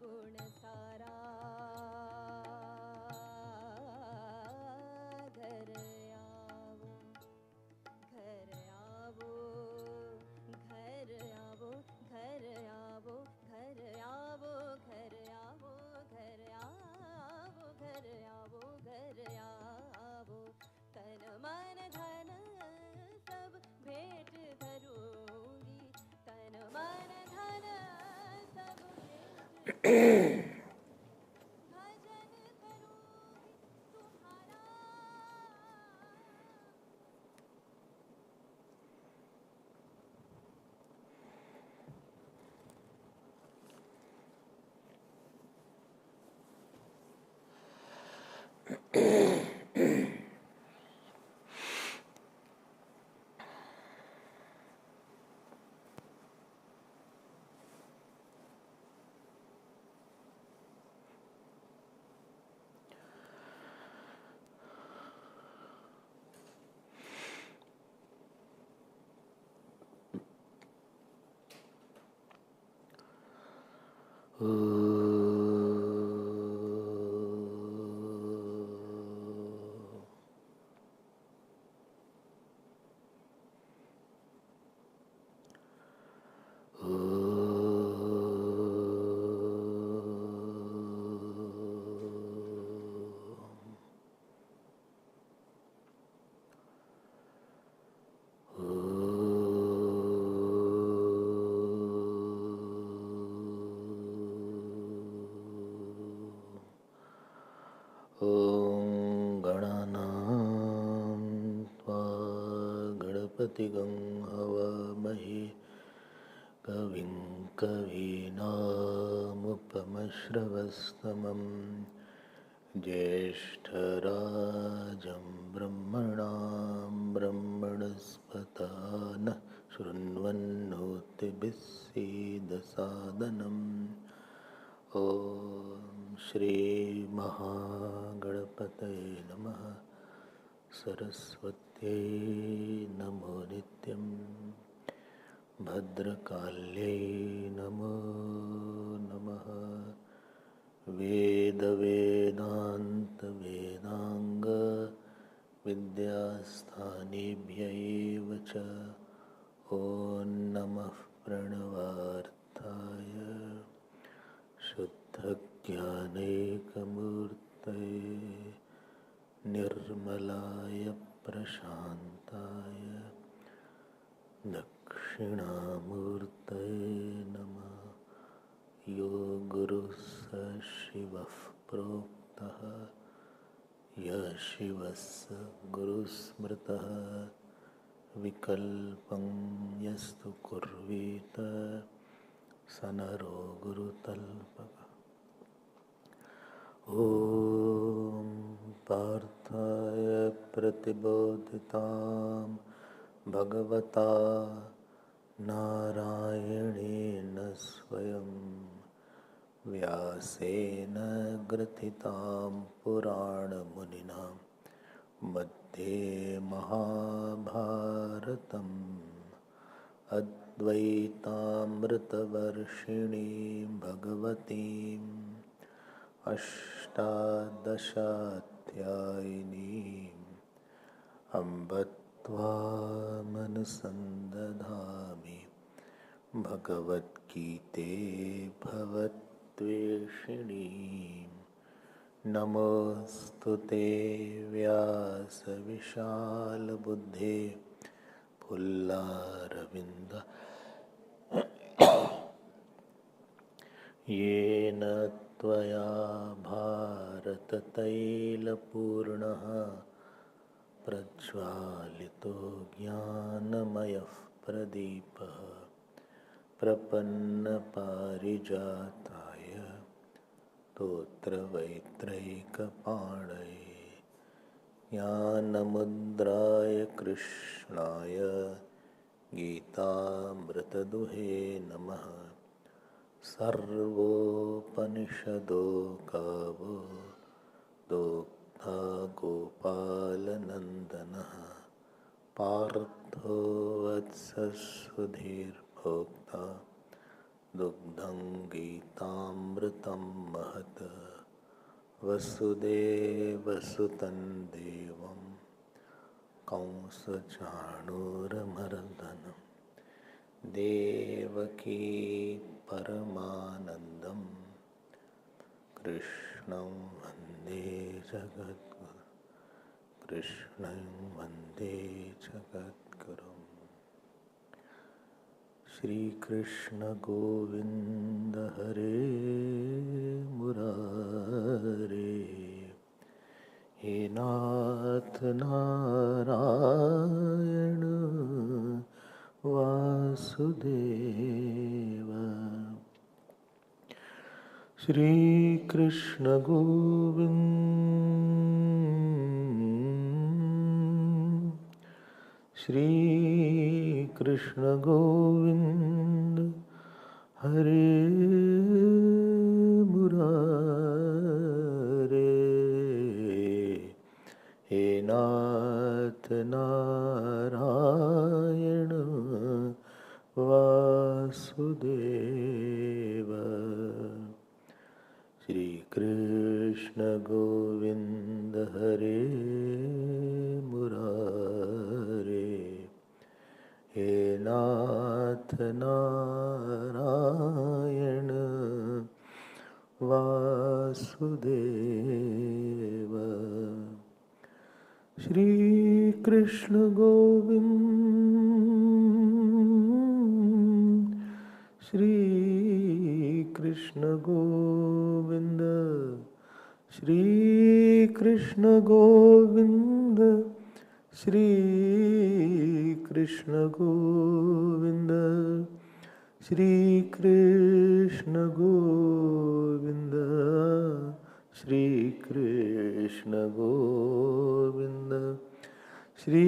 गुण सारा घर आवो घर आवो घर आवो घर आवो घर आवो घर आवो घर आवो घर आवो घर आवो तन मन धन सब भेंट धरूंगी तन मन धन सब भेंट भजन करूंगी तुम्हारा गणपतिगं हवामहे कविं कवीनामुपमश्रवस्तमं ज्येष्ठराजं ब्रह्मणां ब्रह्मणस्पता नः शृण्वन्नोतिभिस्सीदसादनम् ॐ श्रीमहागणपतये नमः सरस्वत्यै नमो नित्यं भद्रकाल्यै नमो नमः वेदवेदान्तवेदाङ्ग विद्यास्थानेभ्यैव च ॐ नमः प्रणवार्थाय शुद्धज्ञानैकमूर्तये निर्मलाय प्रशान्ताय दक्षिणामूर्तये नमः। यो गुरुः स शिवः प्रोक्तः यः शिवः स गुरुस्मृतः विकल्पं यस्तु कुर्वीत स नरो गुरुतल्पकः। ॐ पार्थाय प्रतिबोधितां भगवता नारायणेन स्वयं व्यासेन ग्रथितां पुराणमुनिना मध्ये महाभारतम् अद्वैतामृतवर्षिणीं भगवतीम् अष्टादशाध्यायिनीम् अम्ब त्वामनुसन्दधामि भगवद्गीते भवद्वेषिणीम् नमोऽस्तु ते व्यासविशालबुद्धे फुल्लारविन्द येन त्वया भारततैलपूर्णः प्रज्वालितो ज्ञानमयः प्रदीपः प्रपन्नपारिजाताय स्तोत्रवैत्रैकपाणये ज्ञानमुद्राय कृष्णाय गीतामृतदुहे नमः। सर्वोपनिषदो गावो दोग्धा गोपालनन्दनः पार्थो वत्सः सुधीर्भोक्ता दुग्धं गीतामृतं महत् वसुदेवसुतं देवं कंसचाणूरमर्दनं देवकी परमानन्दं कृष्णं वन्दे जगद्गुरुं कृष्णं वन्दे जगद्गुरुम्। श्री कृष्ण गोविंद हरे मुरारे, हे नाथ नारायण वासुदेव। श्री कृष्ण गोविंद, श्री कृष्ण गोविंद हरे मुरारे, हे नाथ नारायण वासुदेव। श्री कृष्ण गोविंद हरे मुरारे, हे नाथ नारायण वासुदेव। श्री कृष्ण गोविंद, श्री कृष्ण गोविंद, श्री कृष्ण गोविंद, श्री कृष्ण गोविंद, श्री कृष्ण गोविंद, श्री कृष्ण गोविंद, श्री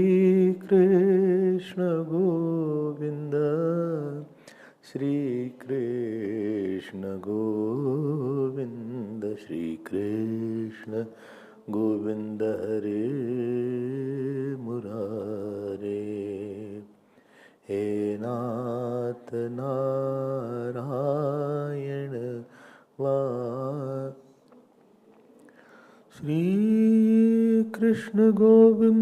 कृष्ण गोविंद, श्री कृष्ण गोविंद, श्री कृष्ण गोविंद हरे मुरारे, हे नाथ नारायण वा। श्री कृष्ण गोविंद,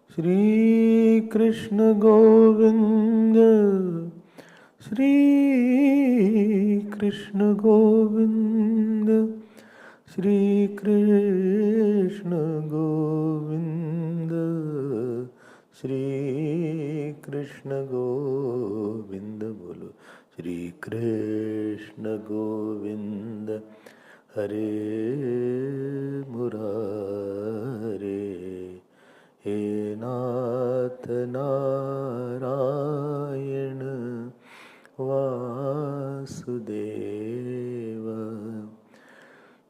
श्री कृष्ण गोविंद, श्री कृष्ण गोविंद, श्री कृष्ण गोविंद, श्री कृष्ण गोविंद। बोलो श्री कृष्ण गोविंद हरे मुरारे, हे नाथ नारायण वासुदेव।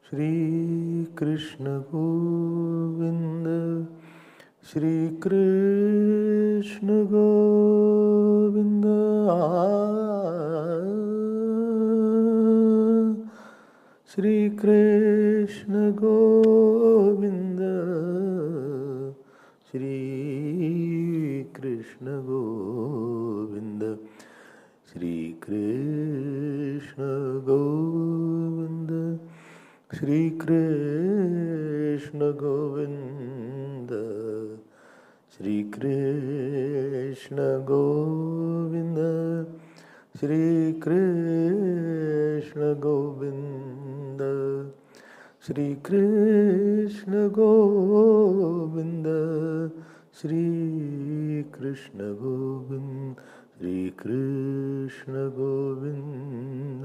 श्री कृष्ण गोविंद, श्री कृष्ण गोविंद, श्री कृष्ण गोविंद, श्री कृष्ण गोविंद, श्री कृष्ण गोविंद, श्री कृष्ण गोविंद, श्री कृष्ण गोविंद, श्री कृष्ण गोविंद, श्री कृष्ण गोविंद, श्री कृष्ण गोविंद, श्री कृष्ण गोविंद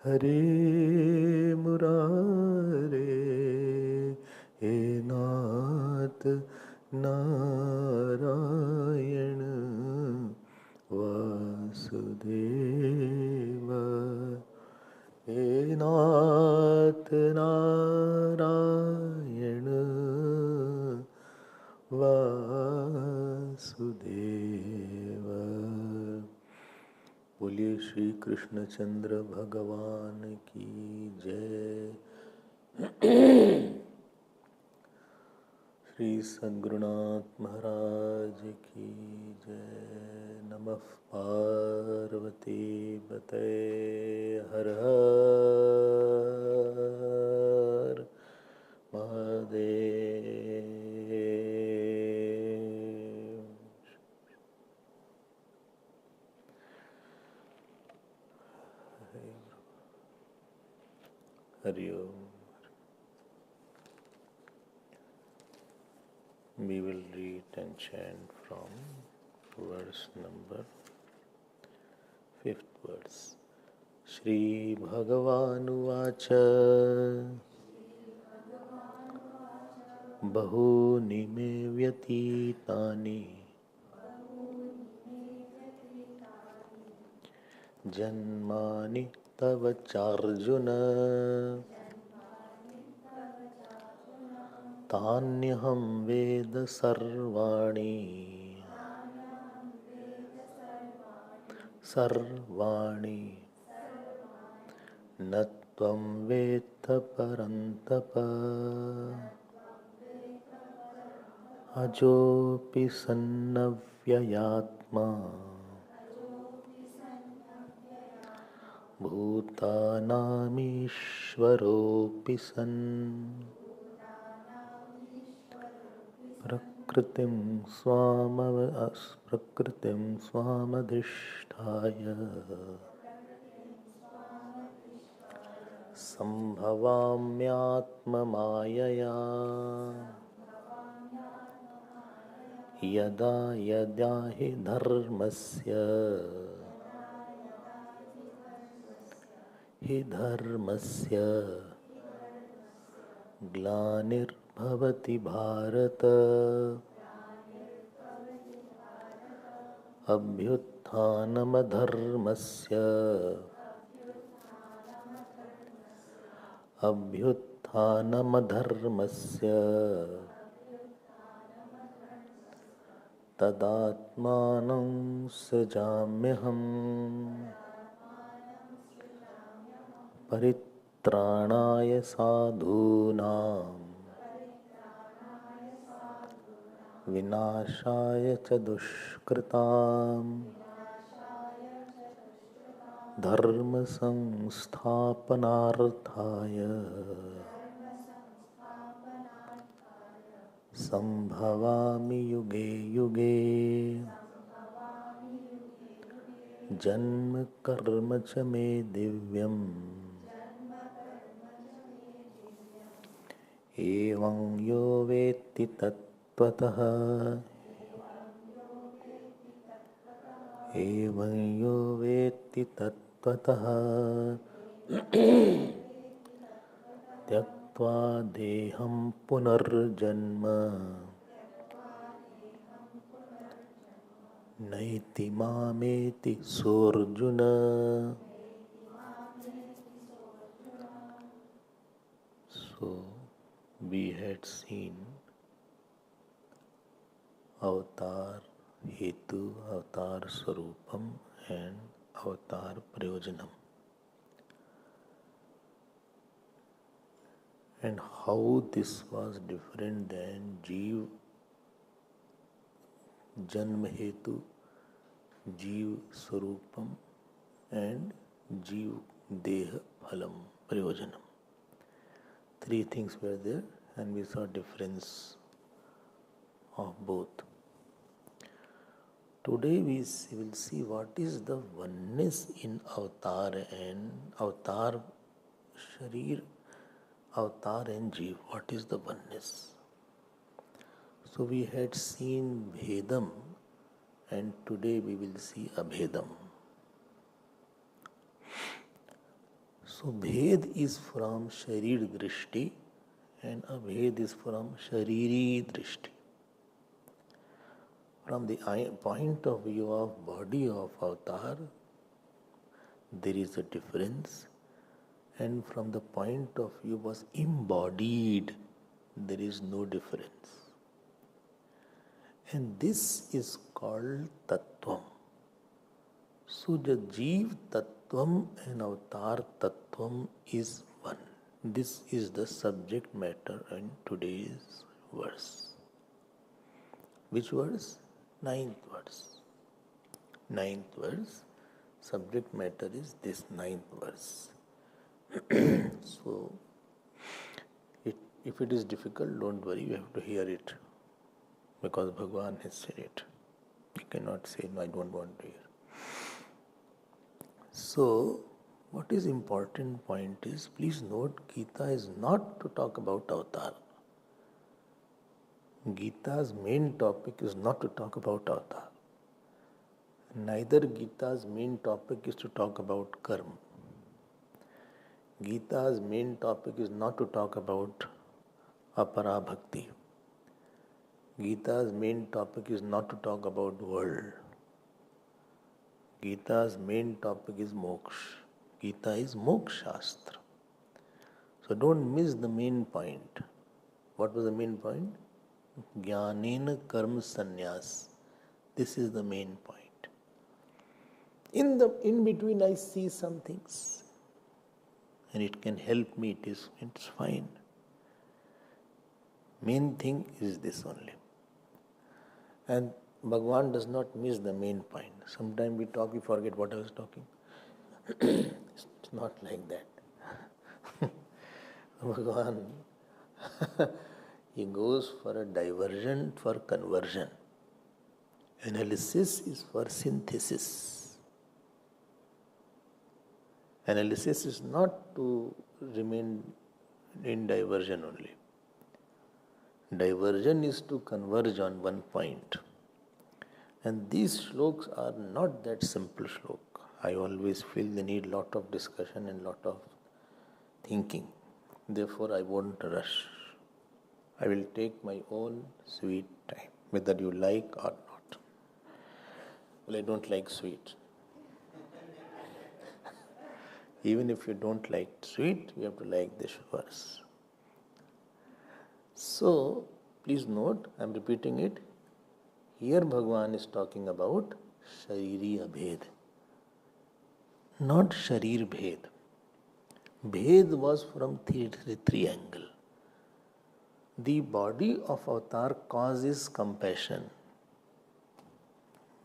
हरे मुरारे, हे नाथ नारायण वासुदेव, हे नाथ नारायण वासुदेव। बोलिए श्री कृष्णचंद्र भगवान की जय। श्री सद्गुरुनाथ महाराज की जय। नमः पार्वती बते हर हर महादेव। हरि ओम। We will read and chant from verse number 5th verse. Shri Bhagavan Uvacha Bahuni me vyatitani Janmani tava charjuna Tanyaham veda sarvani Sarvani Natvam veta parantapa Ajopi sannavyayatma Bhutanamishvaropi san Prakritim swamadhisthaya Sambhavamyatma mayaya Yada yada hi dharmasya Glanirбhavati bharata Abhyutthanamdharmasya Abhyutthanamdharmasya Tadatmanam sajamyaham Paritranaya sadhunam Vinashaya cha dushkritam Dharma samsthapanarthaya Sambhavami yuge yuge Janma karma cha me divyam Evam yo veti tattvataha Evam yo veti tattvataha Tyaktva deham punarjanma Naiti mameti sorjuna. So we had seen Avataar Hetu, Avataar Swarupam and Avataar Prayojanam, and how this was different than Jeev Janma Hetu, Jeev Swarupam and Jeev Deha Phalam Prayojanam. Three things were there and we saw difference of both. Today we will see what is the oneness in Avataar and Avataar Shareer, Avataar and Jeev. What is the oneness? So we had seen Bhedam and today we will see Abhedam. So Bhed is from Shareer Drishti and Abhed is from Shareeri Drishti. From the point of view of body of Avataar, there is a difference, and from the point of view was embodied, there is no difference. And this is called tattvam. So the Jeev tattvam and Avataar tattvam is one. This is the subject matter in today's verse. Which verse? Ninth verse. Ninth verse. Subject matter is this ninth verse. So, if it is difficult, don't worry, you have to hear it. Because Bhagavan has said it. You cannot say, no, I don't want to hear. So, what is important point is, please note, Gita is not to talk about Avataar. Gita's main topic is not to talk about Avataar. Neither Gita's main topic is to talk about karm. Gita's main topic is not to talk about apara bhakti. Gita's main topic is not to talk about world. Gita's main topic is moksha. Gita is mokshastra. So don't miss the main point. What was the main point? Jnanena karma sannyas. This is the main point. In between I see some things. And it can help me, it's fine. Main thing is this only. And Bhagavan does not miss the main point. Sometimes we talk, we forget what I was talking. It's not like that. Bhagavan, he goes for a diversion for conversion. Analysis is for synthesis. Analysis is not to remain in diversion only. Diversion is to converge on one point. And these shlokas are not that simple shloka. I always feel they need lot of discussion and lot of thinking. Therefore, I won't rush. I will take my own sweet time, whether you like or not. Well, I don't like sweet. Even if you don't like sweet, you have to like this verse. So, please note, I am repeating it. Here Bhagavan is talking about shareeri bhed. Not shareer bhed. Bhed was from three angle. The body of Avataar causes compassion.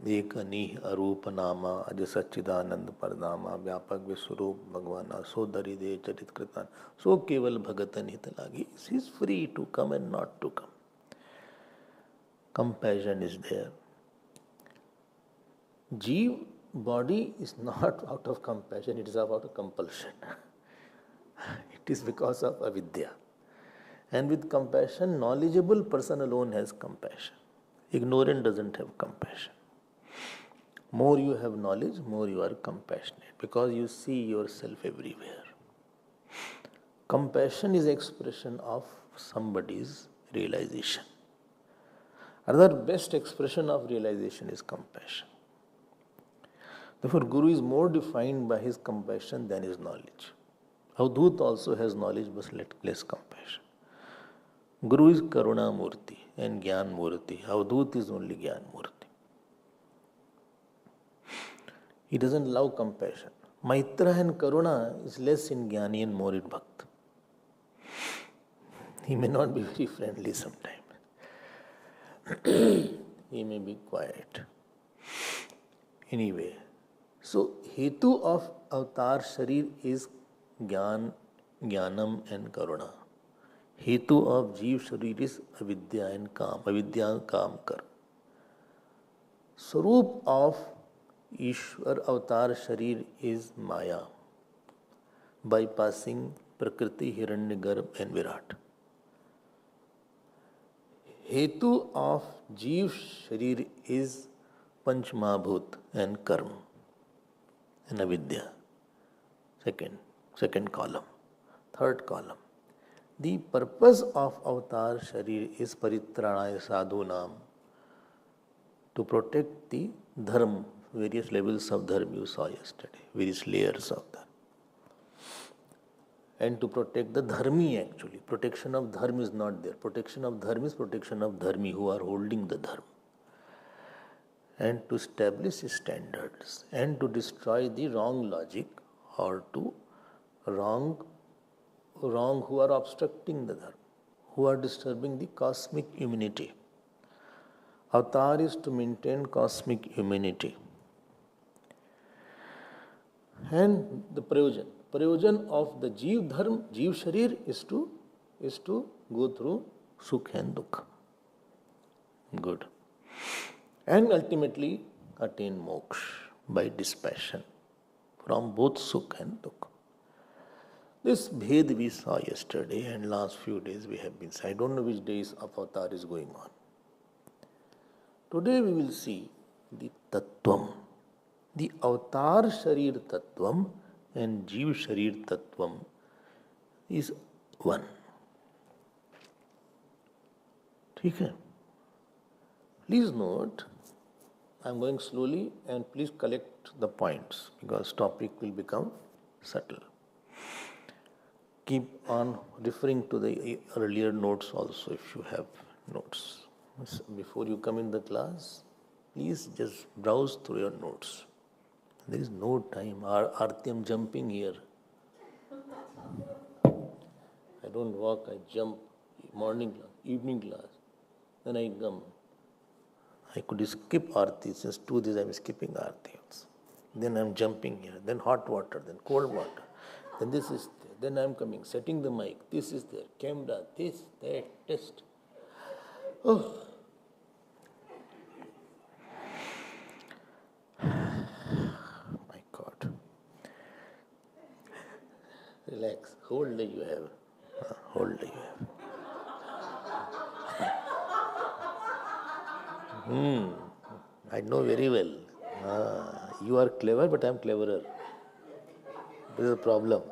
Ekani arupa nama aja Sachhidanand Roopaya vyapak viswarup Bhagavana so daride charit kritan so keval bhagatan hitalagi. He is free to come and not to come. Compassion is there. Jeev body is not out of compassion, it is out of compulsion. It is because of avidya. And with compassion, knowledgeable person alone has compassion. Ignorant doesn't have compassion. More you have knowledge, more you are compassionate because you see yourself everywhere. Compassion is expression of somebody's realization. Another best expression of realization is compassion. Therefore, Guru is more defined by his compassion than his knowledge. Avadhut also has knowledge but less compassion. Guru is Karuna Murti and Gyan Murti. Avadhut is only Gyan Murti. He doesn't love compassion. Maitra and Karuna is less in Jnani and more in Bhakt. He may not be very friendly sometimes. He may be quiet. Anyway, so Hetu of Avataar Sharir is Jnanam and Karuna. Hetu of Jeev Sharir is avidya and karm. Avidya and karm karm. Swarup of Ishwar Avataar Sharir is Maya, bypassing Prakriti, Hiranyagarbha and Virat. Hetu of Jeev Sharir is Panchmabhut and Karm and Avidya. Second column. Third column. The purpose of Avataar Sharir is Paritranaya Sadhunam, to protect the dharma, various levels of dharma you saw yesterday, various layers of dharma. And to protect the dharmi actually. Protection of dharma is not there. Protection of dharma is protection of dharmi who are holding the dharma. And to establish standards and to destroy the wrong logic or to wrong who are obstructing the dharma, who are disturbing the cosmic unity. Avatar is to maintain cosmic humanity. And the prayojan of the Jeev Dharma, Jeev Sharir is to go through Sukh and Dukha. Good. And ultimately attain moksha by dispassion from both Sukh and Dukha. This bhed we saw yesterday and last few days we have been. I don't know which days of Avataar is going on. Today we will see the tattvam. The Avataar Sharir tattvam and Jeev Sharir tattvam is one. Okay. Please note, I am going slowly and please collect the points because topic will become subtle. Keep on referring to the earlier notes also if you have notes. Before you come in the class, please just browse through your notes. There is no time. Aarti, I'm jumping here. I don't walk, I jump. Morning class, evening class. Then I come. I could skip Aarti. Since 2 days I'm skipping Aarti also. Then I'm jumping here. Then hot water, then cold water. Then this is there. Then I'm coming, setting the mic. This is there. Camera, this, that, test. Oh. My God. Relax. Whole day you have. Whole day you have. I know very well. You are clever, but I am cleverer. This is a problem.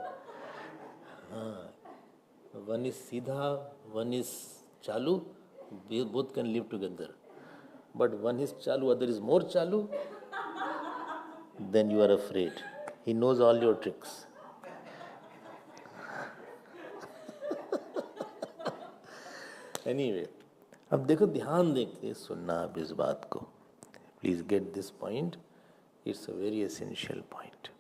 One is Siddha, one is Chalu. We both can live together. But one is Chalu, other is more Chalu. Then you are afraid. He knows all your tricks. Anyway, अब देखो ध्यान देके सुनना अब इस बात को. Please get this point. It's a very essential point.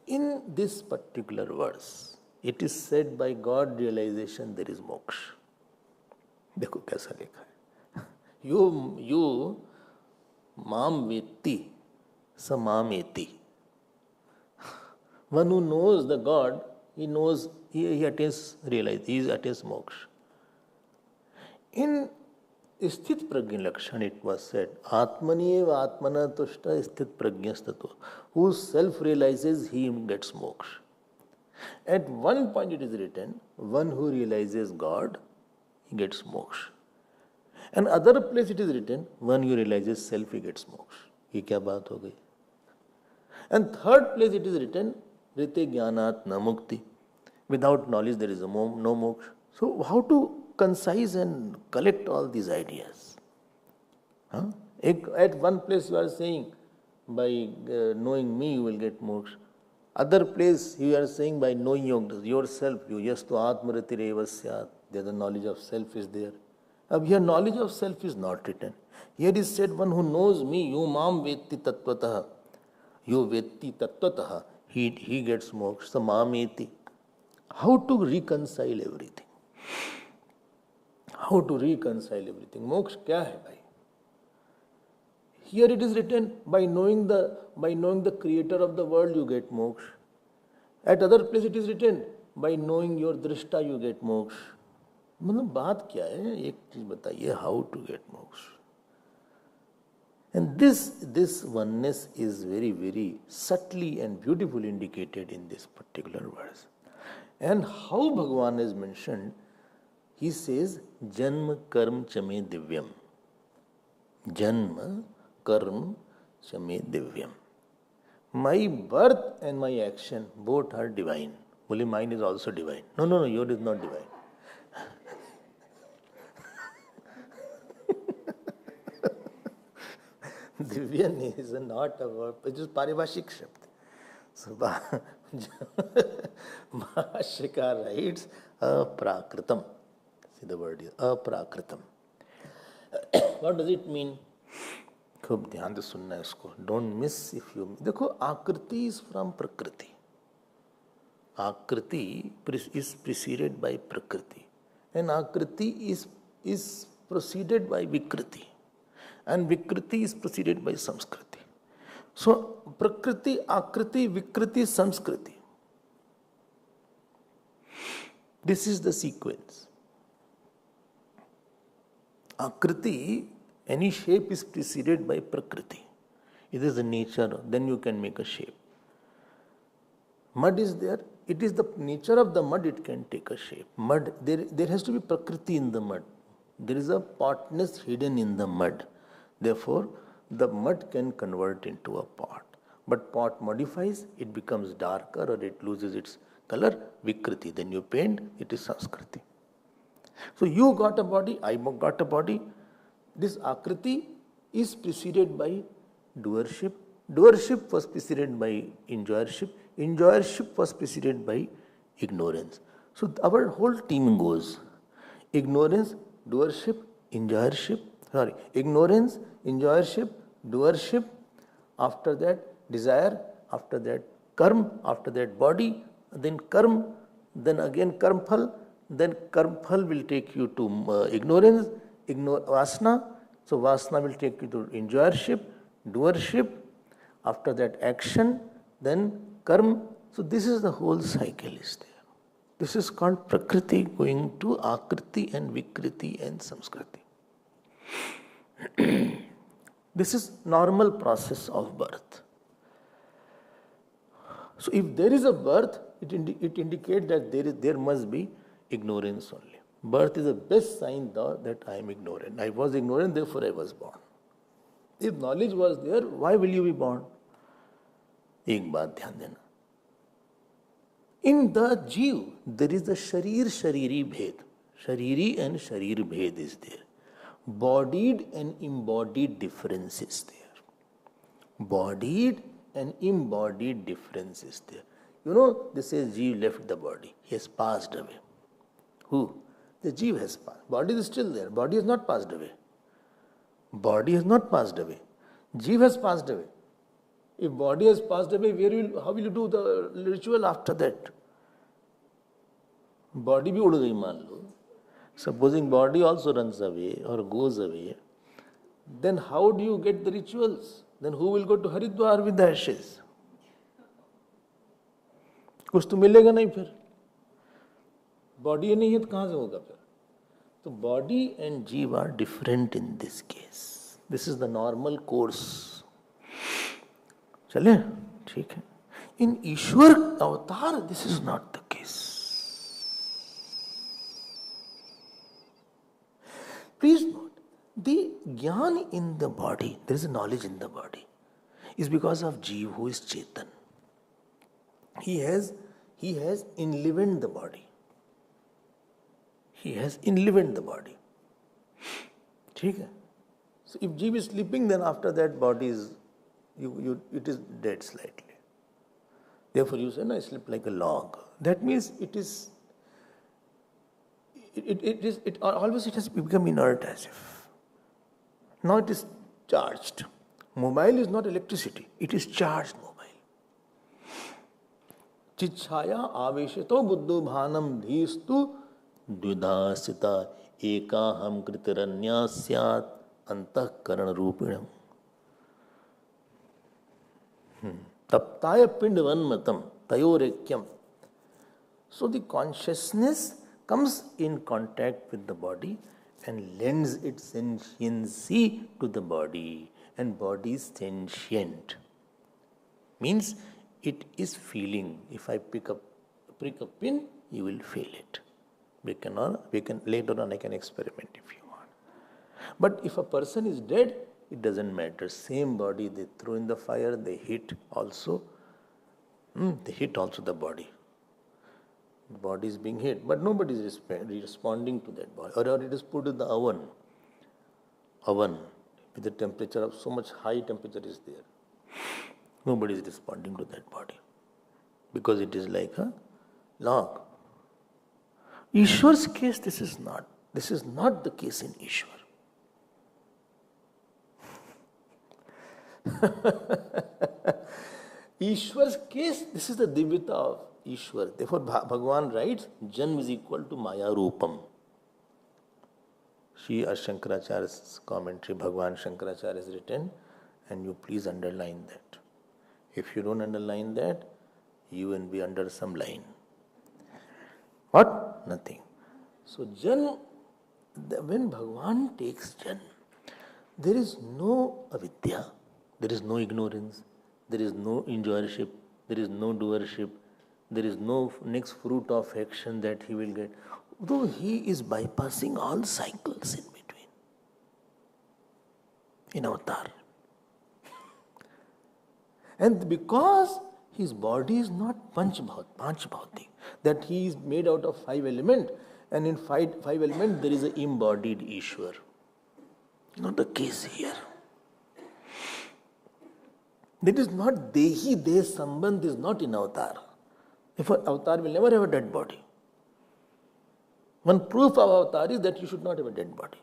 In this particular verse, it is said by God realization there is moksha. देखो कैसा लिखा है. You mam vetti sa mameti. One who knows the God, he knows, he attains he attains moksha. In Sthit Prajna Lakshan it was said, Atmani eva atmana tushta sthit prajnastato. Who self-realizes, he gets moksha. At one point it is written, one who realizes God, he gets moksha. And other place it is written, one who realizes self, he gets moksha. Ye kya baat ho gayi? And third place it is written, Rite jnanat na mukti. Without knowledge there is no moksha. So how to concise and collect all these ideas? At one place you are saying, by knowing me you will get moksha. Other place you are saying by knowing yourself, you yastu atmaritireva syat. There the knowledge of self is there. Here knowledge of self is not written. Here is said, one who knows me, you mam vetti tattvataha. You vetti tattvataha. He gets moksha. So mameti. How to reconcile everything? How to reconcile everything? Moksha kya hai bhai? Here it is written, by knowing the creator of the world you get moksha. At other place it is written, by knowing your drishta you get moksha. मतलब बात क्या है? एक चीज बताइए, how to get moksha. And this oneness is very, very subtly and beautifully indicated in this particular verse. And how Bhagavan is mentioned, he says, Janma karm chame divyam. Janma karm chame divyam. My birth and my action both are divine. Only mine is also divine. No, yours is not divine. Divyan is not a word, it is paribhashik shabd. So, Bhashyakar writes, aprakritam. See the word is aprakritam. What does it mean? खूब ध्यान से सुनना है इसको. Don't miss if you. देखो, आकृति is from prakriti. Akriti is preceded by prakriti. And akriti is preceded by Vikriti, and Vikriti is preceded by Samskriti. So, Prakriti, Akriti, Vikriti, Samskriti. This is the sequence. Akriti, any shape is preceded by Prakriti. It is the nature, then you can make a shape. Mud is there, it is the nature of the mud, it can take a shape. Mud, there has to be Prakriti in the mud. There is a potness hidden in the mud. Therefore, the mud can convert into a pot. But pot modifies, it becomes darker or it loses its color, Vikriti. Then you paint, it is Samskriti. So you got a body, I got a body. This Akriti is preceded by doership. Doership was preceded by enjoyership. Enjoyership was preceded by ignorance. So our whole team goes ignorance, doership, enjoyership. Ignorance, enjoyership, doership. After that, desire. After that, karm. After that, body. Then karm. Then again karmphal. Then karmphal will take you to ignorance, vasana. So vasana will take you to enjoyership, doership. After that, action. Then karm. So this is the whole cycle is there. This is called Prakriti going to Akriti and Vikriti and Samskriti. This is normal process of birth. So if there is a birth, it indicates that there must be ignorance only. Birth is the best sign that I am ignorant. I was ignorant, therefore I was born. If knowledge was there, why will you be born? एक बात ध्यान देना. In the Jeev, there is the shareeri bhed. Shareeri and shareer bhed is there. Bodied and embodied difference is there. Bodied and embodied difference is there. You know, they say Jeev left the body. He has passed away. Who? The Jeev has passed. Body is still there. Body has not passed away. Body has not passed away. Jeev has passed away. If body has passed away, how will you do the ritual after that? Body bhi ud gayi maan lo. Supposing body also runs away or goes away, then how do you get the rituals? Then who will go to Haridwar with the ashes? कुछ तो मिलेगा नहीं फिर. Body नहीं है तो कहाँ से होगा फिर? So body and Jeev are different in this case. This is the normal course. चले? ठीक है. In Ishwar Avataar, this is not the case. Please note, the jnana in the body, there is a knowledge in the body, is because of Jeev who is Chetan. He has enlivened the body. He has enlivened the body. ठीक है? So if Jeev is sleeping, then after that body is, it is dead slightly. Therefore you say, no, I sleep like a log. That means it has become inert as if. Now it is charged. Mobile is not electricity, it is charged mobile. Chichaya aveshato buddho bhanam dhistu dvidasita ekaham kritiranya syat antahkarana rupinam. Taptaya pindvanmatam tayorekyam. So the consciousness comes in contact with the body and lends its sentiency to the body, and body is sentient. Means it is feeling. If I prick a pin, you will feel it. We can later on I can experiment if you want. But if a person is dead, it doesn't matter. Same body they throw in the fire, they hit also. They hit also the body. The body is being hit, but nobody is responding to that body. Or it is put in the oven with the temperature of so much high temperature is there. Nobody is responding to that body because it is like a log. Ishwar's case, this is not the case in Ishwar. Ishwar's case, this is the divyata of Ishwar. Therefore, Bhagavan writes, Janm is equal to Maya Rupam. See, as Shankaracharya's commentary, Bhagavan Shankaracharya has written, and you please underline that. If you don't underline that, you will be under some line. What? Nothing. So, Jan, when Bhagavan takes Jan, there is no avidya, there is no ignorance, there is no enjoyership, there is no doership, there is no next fruit of action that he will get. Though he is bypassing all cycles in between. In Avataar. And because his body is not panch bhautik, that he is made out of 5 elements, and in five elements there is an embodied Ishwar. Not the case here. That is not dehi, deha sambandh is not in Avataar. If an Avataar will never have a dead body. One proof of Avataar is that you should not have a dead body.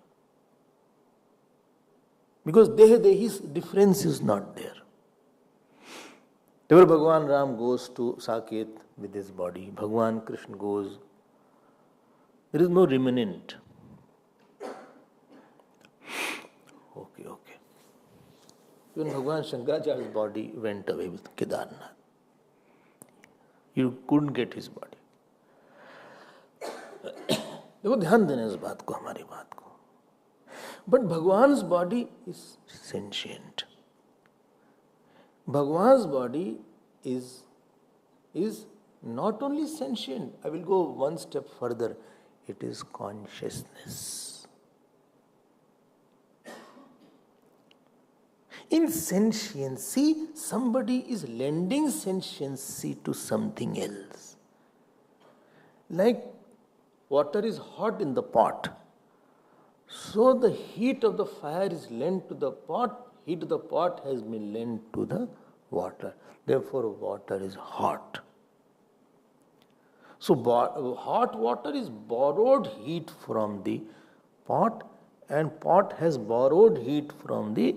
Because deha dehi's difference is not there. Therefore Bhagavan Ram goes to Saket with his body. Bhagavan Krishna goes. There is no remnant. Okay. Even Bhagavan Shankaracharya's body went away with Kedarnath. You couldn't get his body. देखो ध्यान देना इस बात को, हमारी बात को. But Bhagavan's body is sentient. Bhagavan's body is not only sentient, I will go one step further, it is consciousness. In sentiency, somebody is lending sentiency to something else. Like water is hot in the pot. So the heat of the fire is lent to the pot, heat of the pot has been lent to the water. Therefore, water is hot. So hot water is borrowed heat from the pot, and pot has borrowed heat from the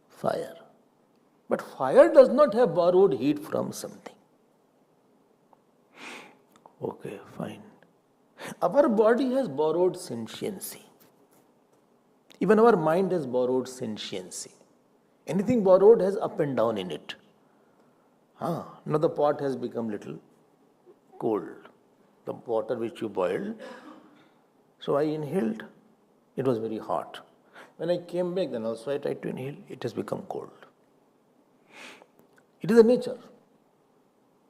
fire. But fire does not have borrowed heat from something. Okay, fine. Our body has borrowed sentiency. Even our mind has borrowed sentiency. Anything borrowed has up and down in it. Now the pot has become little cold. The water which you boiled. So I inhaled. It was very hot. When I came back, then also I tried to inhale. It has become cold. It is a nature.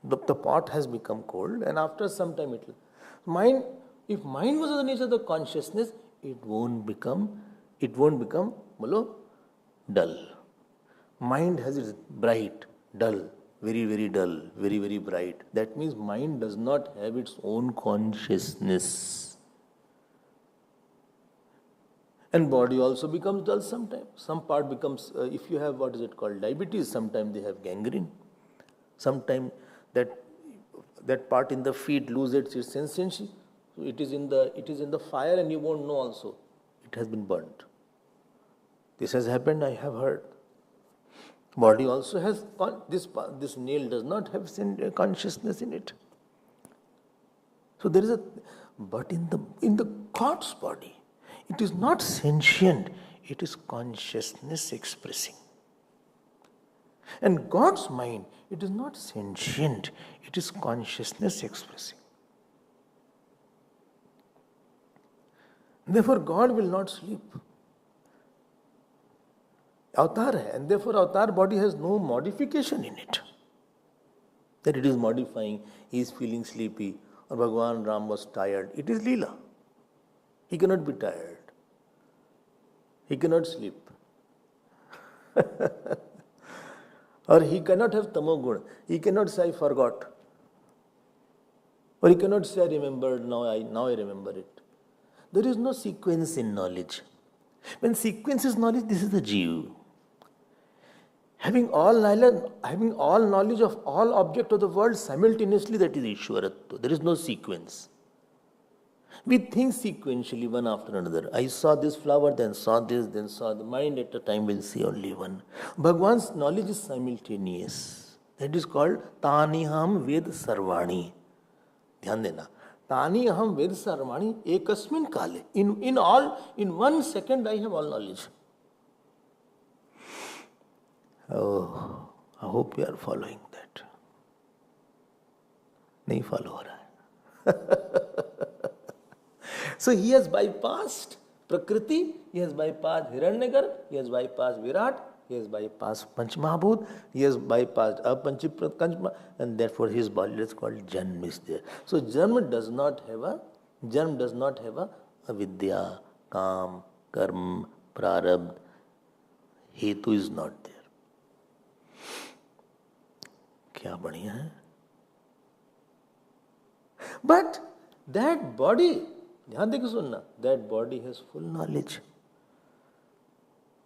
The pot has become cold, and after some time it will. Mind, if mind was of the nature of the consciousness, it won't become dull. Mind has its bright, dull, very, very dull, very, very bright. That means mind does not have its own consciousness. And body also becomes dull sometimes. Some part becomes, if you have what is it called, diabetes, sometimes they have gangrene. Sometimes that part in the feet loses its sensation. So it is in the fire, and you won't know also. It has been burnt. This has happened, I have heard. Body also has this nail does not have consciousness in it. So there is but in the God's body, it is not sentient, it is consciousness expressing. And God's mind, it is not sentient, it is consciousness expressing. Therefore, God will not sleep. Avataar hai, and therefore Avataar body has no modification in it. That it is modifying, he is feeling sleepy, or Bhagavan Ram was tired. It is Leela. He cannot be tired. He cannot sleep. Or he cannot have tamogun. He cannot say I forgot. Or he cannot say I remembered, now I remember it. There is no sequence in knowledge. When sequence is knowledge, this is the Jeev. Having all knowledge of all objects of the world simultaneously, that is Ishwaratva. There is no sequence. We think sequentially one after another. I saw this flower, then saw this, then saw the mind. At a time will see only one. Bhagavan's knowledge is simultaneous. That is called Taniham Ved Sarvani. Dhyan dena. Tani aham ved sarvani ekasmin kale. In 1 second I have all knowledge. Oh, I hope you are following that. Nahi follow ho raha. So he has bypassed Prakriti, he has bypassed Hiranyagar, he has bypassed Virat, he has bypassed Panchmahabhut, he has bypassed Apanchipratkanchma, and therefore his body is called Janm is there. So Janm does not have a avidya, karm, karm, prarabdha, hetu is not there. क्या बढ़िया है. But that body, ध्यान देके सुनना, that body has full knowledge.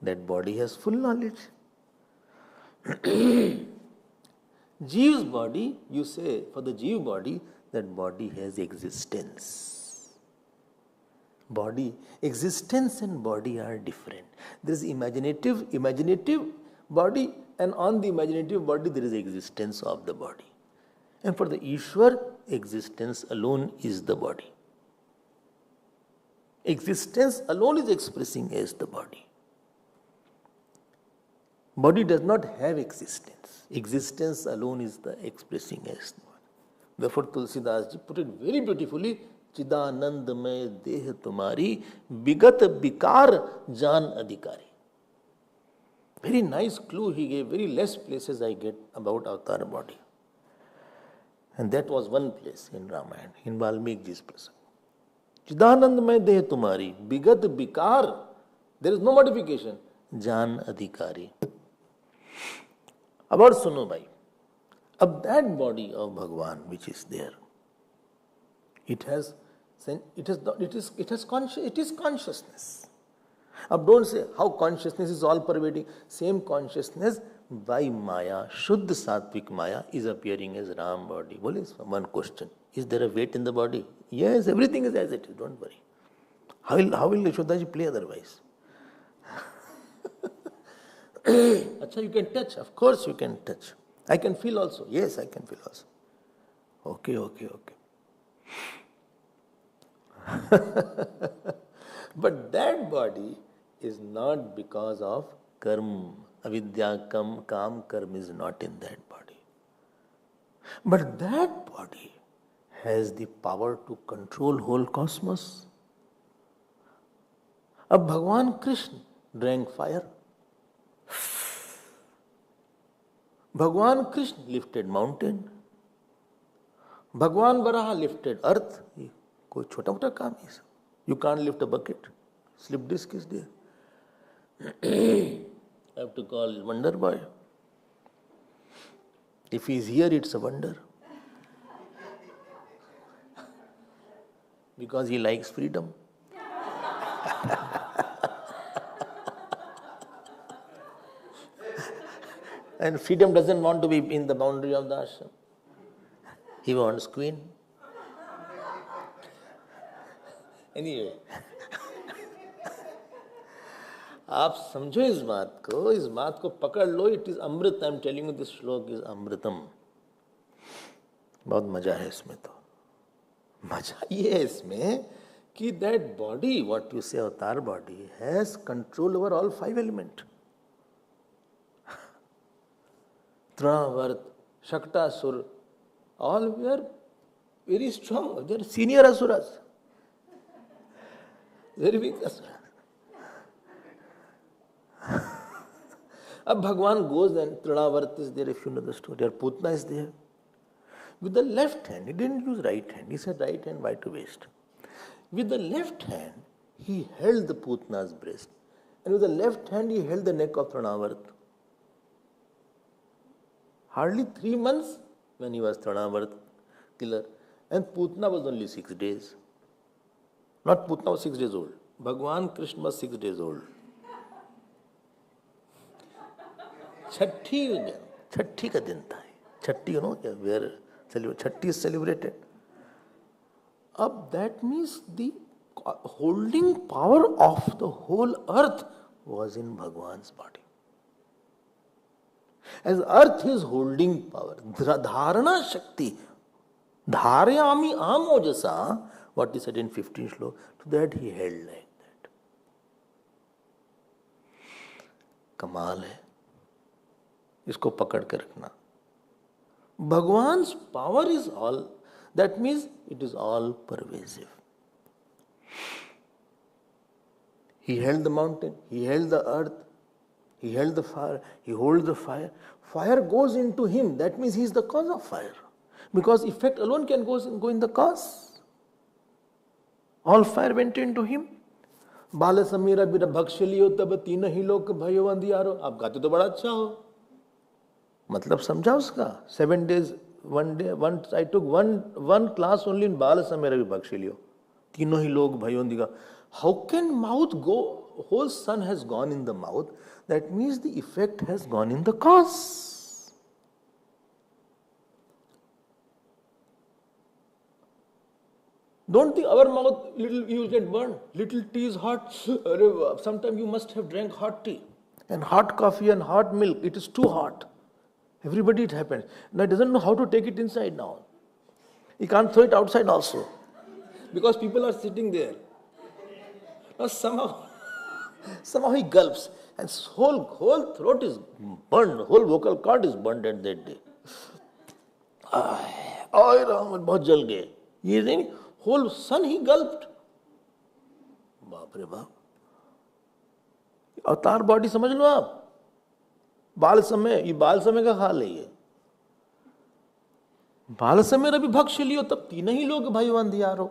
That body has full knowledge. Jeev's body, you say, for the Jeev body, that body has existence. Body, existence and body are different. There is imaginative body, and on the imaginative body there is existence of the body. And for the Ishwar, existence alone is the body. Existence alone is expressing as the body. Body does not have existence. Existence alone is the expressing as the body. Therefore, Tulsidas ji put it very beautifully, Chidanand mein deh tumari, bigat bikar jaan adhikari. Very nice clue he gave, very less places I get about Avataar body. And that was one place in Ramayana, in Valmiki ji's prasang. Chidanand mein deh tumari, bigat bikar, there is no modification, jaan adhikari. About suno bhai, of that body of Bhagavan which is there, it is consciousness. अब don't say how consciousness is all pervading. Same consciousness by Maya, Shuddha Sattvic Maya, is appearing as Ram body. One question, is there a weight in the body? Yes, everything is as it is, don't worry. How will Yashodaji play otherwise? Acha, you can touch. Of course you can touch. I can feel also. Yes, I can feel also. Okay. But that body is not because of karm. Avidya, karm, karm is not in that body. But that body has the power to control whole cosmos. Ab Bhagavan Krishna drank fire. Bhagavan Krishna lifted mountain. Bhagavan Varaha lifted earth. कोई छोटा मोटा काम है. You can't lift a bucket. Slip disc is there. I have to call Wonder Boy. If he is here, it's a wonder. Because he likes freedom. And freedom doesn't want to be in the boundary of the ashram. He wants queen. Anyway, आप समझो इस बात को पकड़ लो. It is amrit. I am telling you this shlok is amritam. बहुत मजा है इसमें. तो मजा ये है इसमें कि दैट बॉडी, व्हाट यू से अवतार body, has control over all 5 element. Trinavarta, Shaktasur, all were very strong. They are senior asuras. Very big asuras. Ab Bhagavan goes and Trinavarta is there, if you know the story. Or Putna is there. With the left hand, he didn't use right hand. He said right hand, why to waste? With the left hand, he held the Putna's breast. And with the left hand, he held the neck of Trinavarta. Hardly 3 months when he was Trinavarta killer. And Putna was only 6 days. Not Putna was 6 days old. Bhagavan Krishna was 6 days old. Chatti ka din tha. Chatti, you know, where Chatti is celebrated. That means the holding power of the whole earth was in Bhagavan's body. As earth is holding power, dharana shakti Dharyami amojasa, what he said in 15th shloka, to that he held like that. कमाल है, इसको पकड़ के रखना. Bhagavan's power is all, that means it is all pervasive. He held the mountain, he held the earth, he held the fire, he holds the fire. Fire goes into him, that means he is the cause of fire. Because effect alone can go in the cause. All fire went into him. बाल समीरा बिना भक्षलियो तब तीन ही लोक भयो अंधियारो. आप गाते तो बड़ा अच्छा हो, मतलब समझा उसका. 7 days, 1 day, I took one class only in बाल समीरा विभक्षलियो. तीनों ही लोग भयो अंधियारो. How can mouth go? Whole sun has gone in the mouth. That means the effect has gone in the cause. Don't think our mouth, little you will get burned. Little tea is hot. Sometimes you must have drank hot tea and hot coffee and hot milk. It is too hot. Everybody it happens. Now he doesn't know how to take it inside now. He can't throw it outside also, because people are sitting there. Now somehow he gulps, and his whole throat is burned, whole vocal cord is burned at that day. बहुत जल गए. ये नहीं, whole sun he gulped. बाप रे बाप. अवतार body समझ लो आप. बाल समय, ये बाल समय का हाल है. ये बाल समय रवि भक्ष लियो तब तीन ही लोग भाई अंधियारो.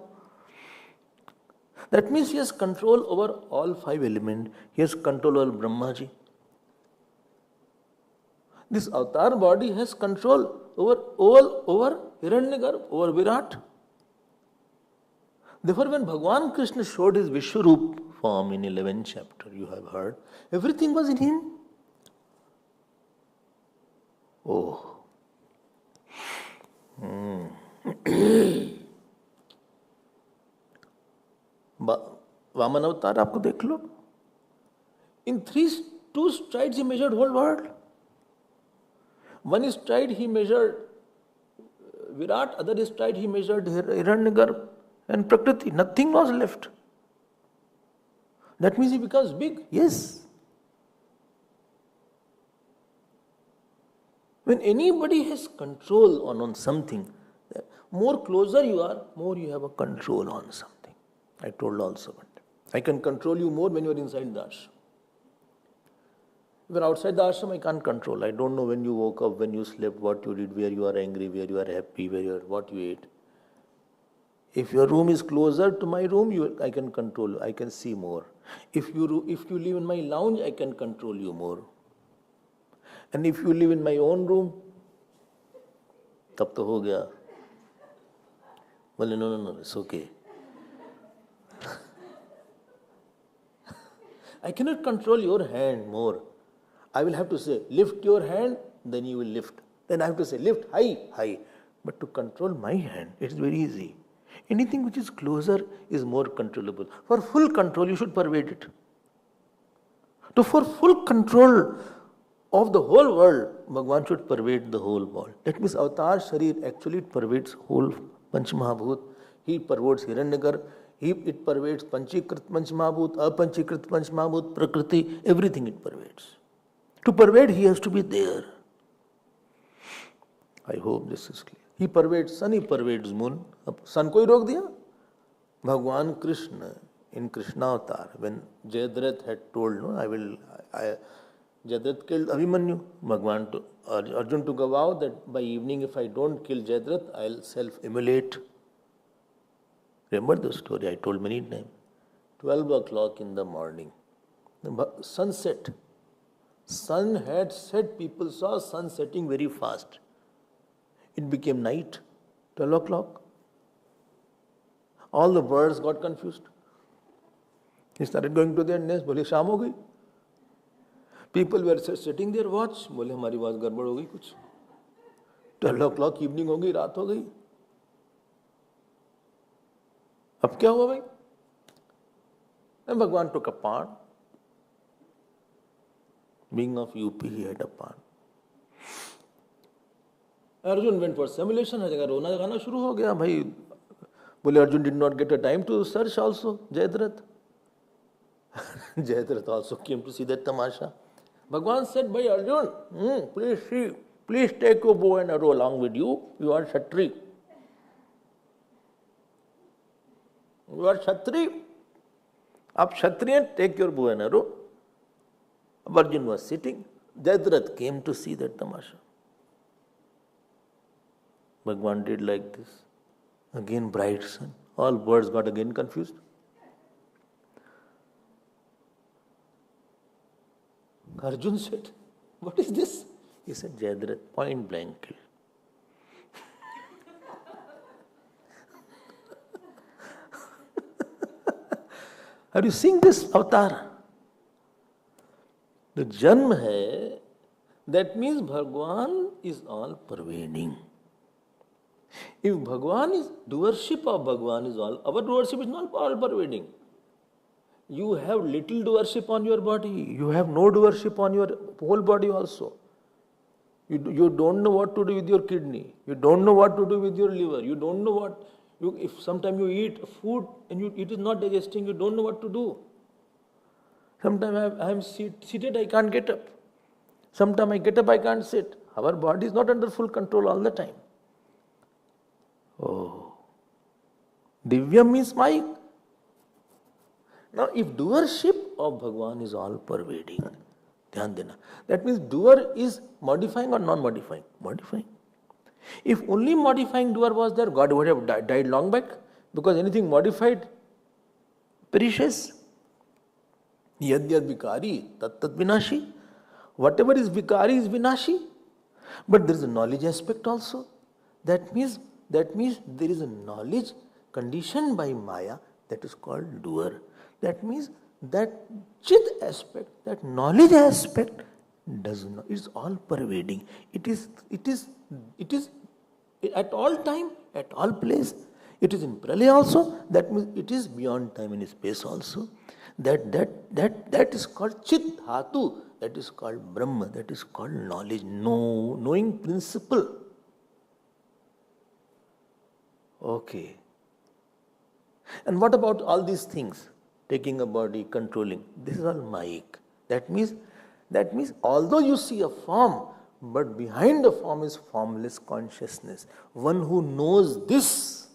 That means he has control over all 5 elements. He has control over Brahmaji. This avatar body has control over Hiranyagarbha, over Virat. Therefore, when Bhagavan Krishna showed his Vishwarup form in 11th chapter, you have heard, everything was in him. Oh. Vaman अवतार आपको देख लो. In 2 strides he measured whole world. One stride he measured Virat, other stride he measured Hiranyagarbha and Prakriti. Nothing was left. That means he becomes big. Yes. When anybody has control on something, more closer you are, more you have a control on something. I told also one day, I can control you more when you are inside the ashram. If you are outside the ashram, I can't control. I don't know when you woke up, when you slept, what you did, where you are angry, where you are happy, what you ate. If your room is closer to my room, I can control you. I can see more. If you live in my lounge, I can control you more. And if you live in my own room, तब तो हो गया. बोले no, it's okay. I cannot control your hand more. I will have to say, lift your hand, then you will lift. Then I have to say, lift high. But to control my hand, it is very easy. Anything which is closer is more controllable. For full control, you should pervade it. For full control of the whole world, Bhagavan should pervade the whole world. That means Avataar shareer actually pervades whole Panch Mahabhut. He pervades Hiranyagarbha. It pervades Panchikrit Panch Mahabhut, Apanchikrit Panch Mahabhut, Prakriti, everything it pervades. To pervade, he has to be there. I hope this is clear. He pervades sun, he pervades moon. Sun को ही रोक दिया. Bhagavan Krishna in Krishna Avataar, when Jayadratha had told, Jayadratha killed Abhimanyu. Bhagavan to Arjun took a vow that by evening, if I don't kill Jayadratha, I'll self-immolate. Remember the story I told many times. 12 o'clock in the morning, the sun set. Sun had set, people saw sun setting very fast. It became night, 12 o'clock. All the birds got confused. He started going to their nest. बोले शाम हो गई. People were sitting there, watch. बोले हमारी बात गड़बड़ हो गई कुछ. 12 o'clock evening हो गई, रात हो गई. अब क्या हुआ भाई? And Bhagavan took a pan. Being of UP, he had a pan. Arjun went for simulation, हर जगह रोना गाना शुरू हो गया भाई. बोले Arjun did not get a time to search also. Jayadratha. Jayadratha also came to see that tamasha. Bhagavan said, "Bhai Arjun, please see, please take your bow and arrow along with you. You are Kshatri. You are Kshatri. Up Kshatriyan, take your bow and arrow." Arjun was sitting. Jayadratha came to see that tamasha. Bhagavan did like this. Again bright sun. All birds got again confused. Arjun said, "What is this?" He said, "Jayadratha, point blank kill." Are you seeing this avatar? The janm hai, that means Bhagavan is all pervading. If Bhagavan is, doership of Bhagavan is all, our doership is not all pervading. You have little doership on your body, you have no doership on your whole body also. You don't know what to do with your kidney, you don't know what to do with your liver, you don't know what, if sometimes you eat food and it is not digesting, you don't know what to do. Sometimes I am seated, I can't get up. Sometimes I get up, I can't sit. Our body is not under full control all the time. Oh, Divyam means my. Now, if doership of Bhagavan is all pervading, dhyan dena, that means doer is modifying or non-modifying? Modifying. If only modifying doer was there, God would have died long back, because anything modified perishes. Yad yad vikari tat tat vinashi. Whatever is vikari is vinashi. But there is a knowledge aspect also. That means there is a knowledge conditioned by Maya that is called doer. That means that chit aspect, that knowledge aspect does not, is all pervading. It is at all time, at all place. It is in pralaya also. That means it is beyond time and space also. That is called chit dhatu. That is called Brahma. That is called knowledge, knowing principle. Okay. And what about all these things? Taking a body, controlling. This is all Mayic. That means although you see a form, but behind the form is formless consciousness. One who knows this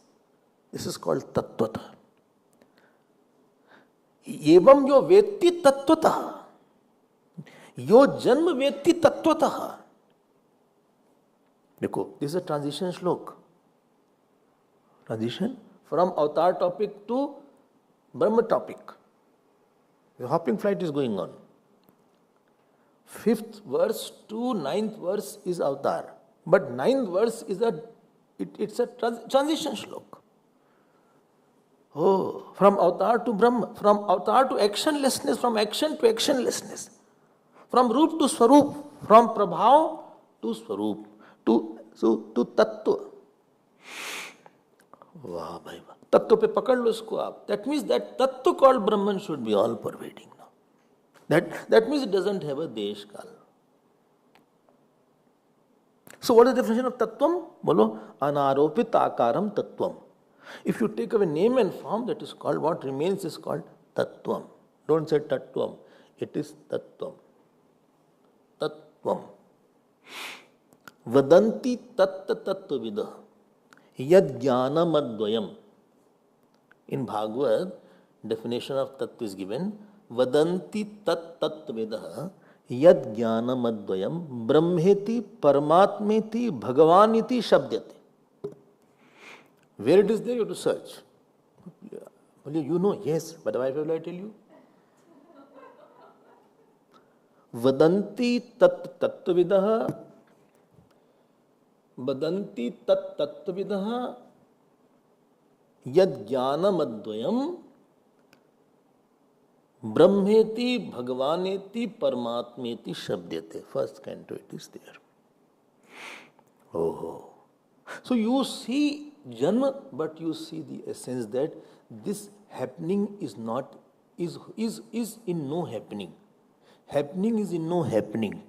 is called tattvata. Evam yo vetti tattvata. Yo janma vetti tattvata. Dekho, this is a transition shloka. Transition from Avataar topic to Brahma topic. The hopping flight is going on. 5th verse to 9th verse is Avataar. But 9th verse is it's a transition shloka. Oh, from Avataar to Brahma, from Avataar to actionlessness, from action to actionlessness, from Roop to Swarup, from Prabhav to Swarup, to Tattva. वाह भाई वाह, तत्व पे पकड़ लो इसको आप. That means that तत्व called Brahman should be all pervading now. That means it doesn't have a desh kal. So what is the definition of tattvam? Bolo, anaropit akaram tattvam. If you take away name and form, that is called, what remains is called tattvam. Don't say tattvam. It is tattvam. Tattvam. Vadanti tatta tattvavidah. Yad jnanam advayam. In Bhagavad, definition of tattva is given. Vadanti tat tattvedah yad jnanam advayam brahmeti paramatmeti bhagavaniti shabdyate. Where it is there, you have to search. Well, you know, yes, but why will I tell you? Vadanti tat tattvedah Vadanti tat tattvavidah yad jnanam advayam brahmeti bhagavaneti paramatmeti shabdyate. First canto it is there. Oh. So you see janma, but you see the essence that this happening is in no happening. Happening is in no happening.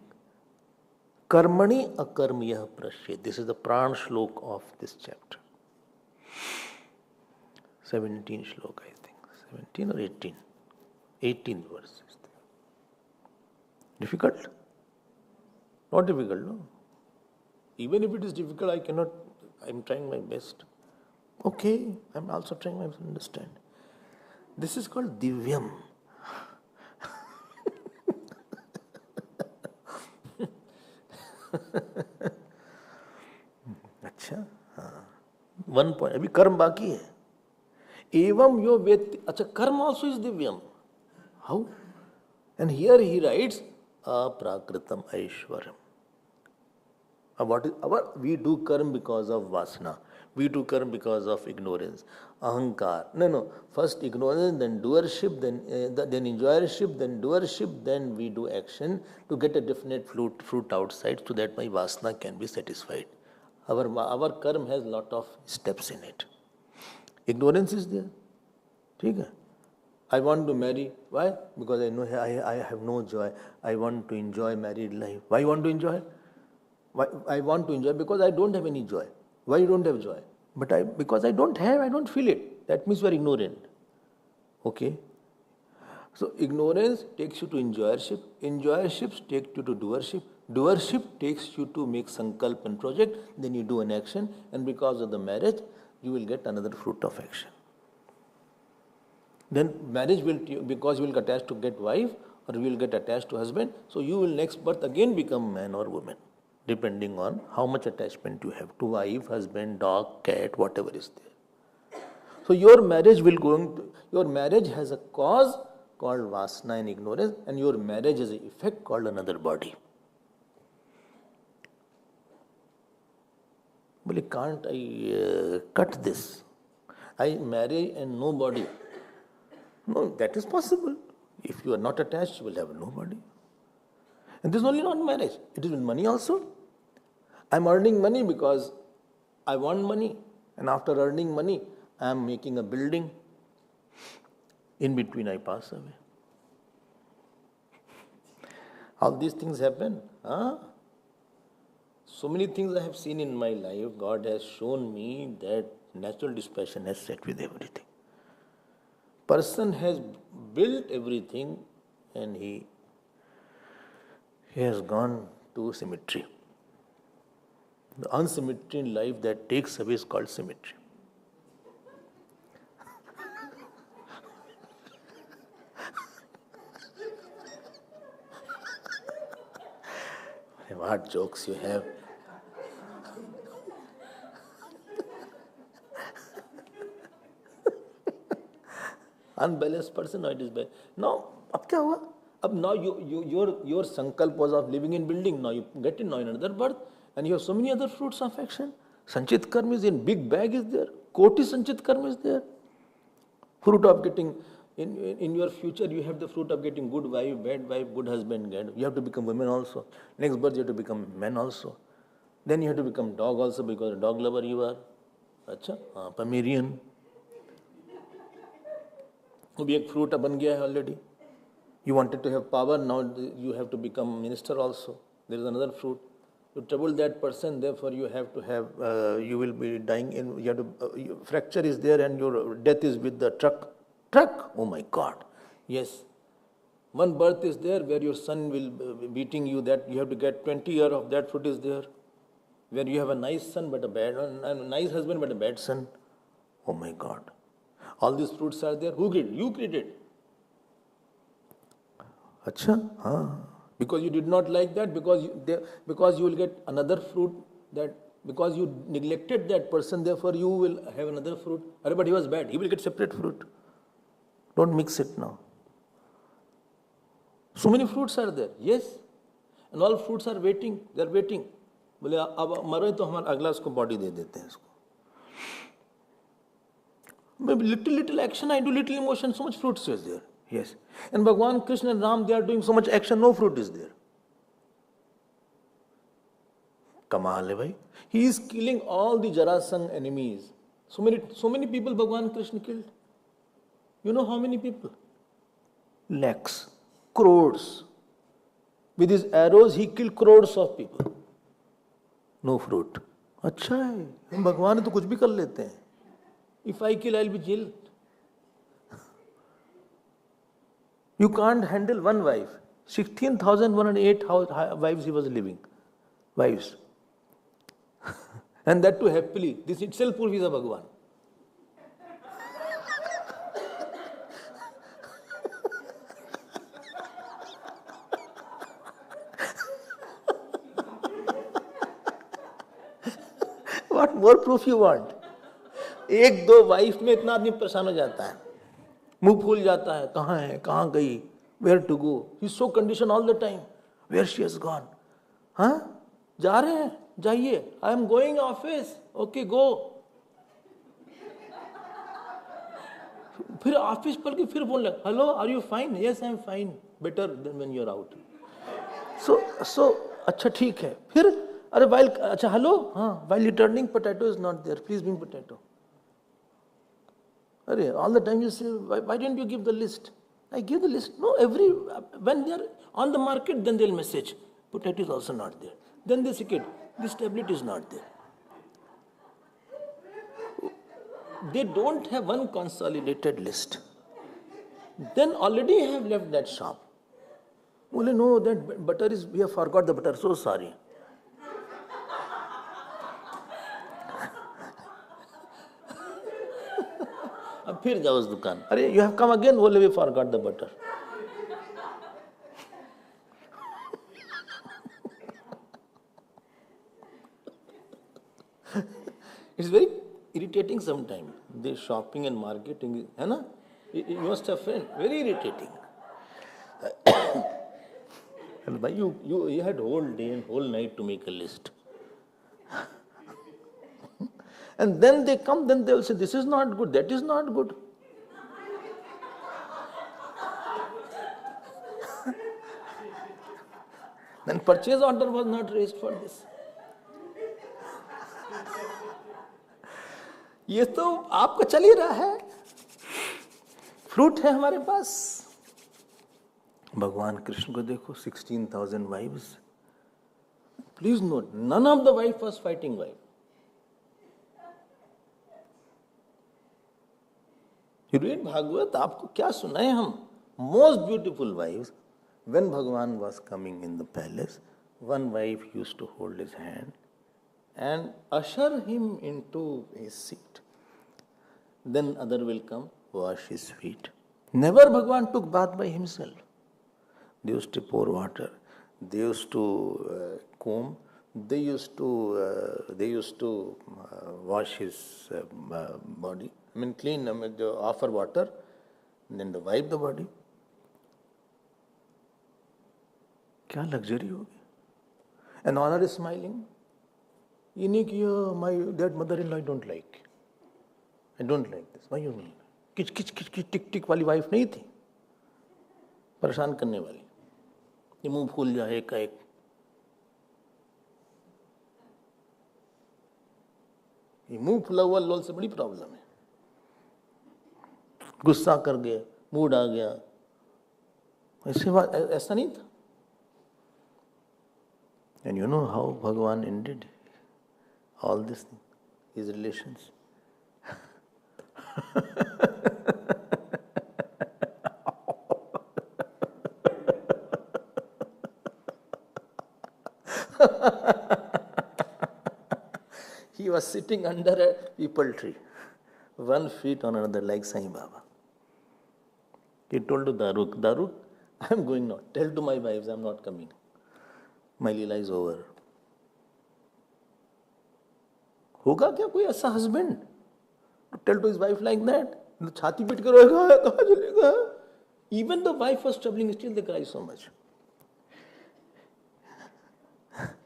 Karmani akarmyah prashyet. This is the pran shlok of this chapter. 17 shlok, I think. 17 or 18. 18 verses. Difficult? Not difficult, no? Even if it is difficult, I'm trying my best. Okay, I'm also trying my best to understand. This is called Divyam. अच्छा, हाँ. One point. अभी कर्म बाकी है. एवं यो वेत्ति. अच्छा, कर्म also is Divyam. How? And here he writes, aprakritam aishwaram. We do karma because of vasana. We do karma because of ignorance, ahankar. No. First ignorance, then doership, then enjoyership, then doership, then we do action to get a definite fruit outside so that my vasana can be satisfied. Our karma has lot of steps in it. Ignorance is there. ठीक है? I want to marry. Why? Because I know I have no joy. I want to enjoy married life. Why you want to enjoy? Why I want to enjoy because I don't have any joy. Why you don't have joy? Because I don't feel it. That means you are ignorant. Okay? So ignorance takes you to enjoyership. Enjoyership takes you to doership. Doership takes you to make sankalp and project. Then you do an action, and because of the marriage, you will get another fruit of action. Then marriage because you will get attached to get wife or you will get attached to husband, so you will next birth again become man or woman, depending on how much attachment you have to wife, husband, dog, cat, whatever is there. So your marriage has a cause called vasana and ignorance, and your marriage has an effect called another body. But can't I cut this? I marry and no body. No, that is possible. If you are not attached, you will have nobody. And this is only not marriage. It is with money also. I am earning money because I want money. And after earning money, I am making a building. In between, I pass away. All these things happen. So many things I have seen in my life. God has shown me that natural dispassion has set with everything. Person has built everything and he has gone to symmetry. The unsymmetry in life that takes away is called symmetry. What jokes you have. Unbalanced person, no, it is bad. Now, अब क्या हुआ? अब now your sankalp was of living in building. Now you get in another birth, and you have so many other fruits of action. Sanchit karma is in big bag is there. Koti sanchit karma is there. Fruit of getting in your future, you have the fruit of getting good wife, bad wife, good husband. You have to become women also. Next birth you have to become men also. Then you have to become dog also because a dog lover you are. अच्छा, Pomerian. भी एक fruit बन गया है already. You wanted to have power, now you have to become minister also. There is another fruit. You trouble that person, therefore you have to have, you will be dying in, you have to, fracture is there and your death is with the truck. Truck? Oh my God. Yes. One birth is there where your son will be beating you, that you have to get 20 years of that fruit is there. Where you have a nice son but a nice husband but a bad son. Oh my God. All these fruits are there. Who created? You created. Acha? Because you did not like that, because you will get another fruit, that because you neglected that person, therefore you will have another fruit. But he was bad. He will get separate fruit. Don't mix it now. So many fruits are there. Yes. And all fruits are waiting. They are waiting. बोले अब मरो तो हमारा अगला उसको body दे देते हैं इसको. Maybe little action, I do little emotion, so much fruits is there. Yes. And Bhagavan, Krishna and Ram, they are doing so much action, no fruit is there. Kamal hai bhai. He is killing all the Jarasangh enemies. So many people Bhagavan Krishna killed. You know how many people? Lakhs, crores. With his arrows, he killed crores of people. No fruit. अच्छा है, हम भगवान तो कुछ भी कर लेते हैं. If I kill I will be jail. You can't handle one wife. 16,108 wives he was living. Wives. And that too happily. This itself proves he is a Bhagavan. What more proof you want? एक दो wife में इतना आदमी परेशान हो जाता है, मुंह फूल जाता है, कहाँ है, कहाँ गई, where to go. He so condition all the time, where she has gone. हाँ, जा रहे हैं, जाइए, I am going office, okay go. फिर ऑफिस पर के फिर बोल रहे, hello are you fine, yes I am fine, better than when you are out. So अच्छा ठीक है. फिर अरे वाइल, अच्छा हेलो, हाँ, while returning potato is not there, please bring potato. अरे ऑल द टाइम यू से why didn't you give the list. I give the list. No, when they are on the market, then they'll message, potato is also not there. Then they say, this tablet is not there. They don't have one consolidated list. Then already have left that shop. Well, no, that butter is, we have forgot the butter, so sorry. अब फिर जाओ उस दुकान, अरे you have come again, बोले we forgot the butter. It's very irritating sometime, they shopping and marketing, है ना. You must have friend, very irritating. भाई you had whole day and whole night to make a list. And then they come, then they will say, this is not good, that is not good. Then purchase order was not raised for this. ये तो आपका चल ही रहा है, fruit है हमारे पास. भगवान कृष्ण को देखो, 16,000 wives. Please note, none of the wife was fighting wife. You read Bhagavad, आपको क्या सुनाए हम? Most beautiful wives. When Bhagavan was coming in the palace, one wife used to hold his hand and usher him into his seat. Then other will come, wash his feet. Never Bhagavan took bath by himself. They used to pour water. They used to comb. They used to wash his body. I mean, clean. I mean, offer water, and then wipe the body. क्या luxury होगी. And all are smiling. ये नहीं कि my that mother-in-law I don't like. I don't like this. Why you don't like? किच किच किच किच टिक टिक वाली वाइफ नहीं थी, परेशान करने वाली. ये मुंह फूल जाए एक का एक. ये मुंह फुला हुआ लोल से बड़ी प्रॉब्लम है. गुस्सा कर गए, मूड आ गया, ऐसे बात ऐसा नहीं था. And you know how Bhagavan ended all this thing, his relations. He was sitting under a peepal tree, 1 feet on another, like Sai Baba. He told to Daruk, I am going now. Tell to my wives I am not coming. My Leela is over. होगा क्या कोई ऐसा husband to tell to his wife like that? छाती पीट कर रोएगा, कहाँ चलेगा? Even the wife was troubling, still they cry so much.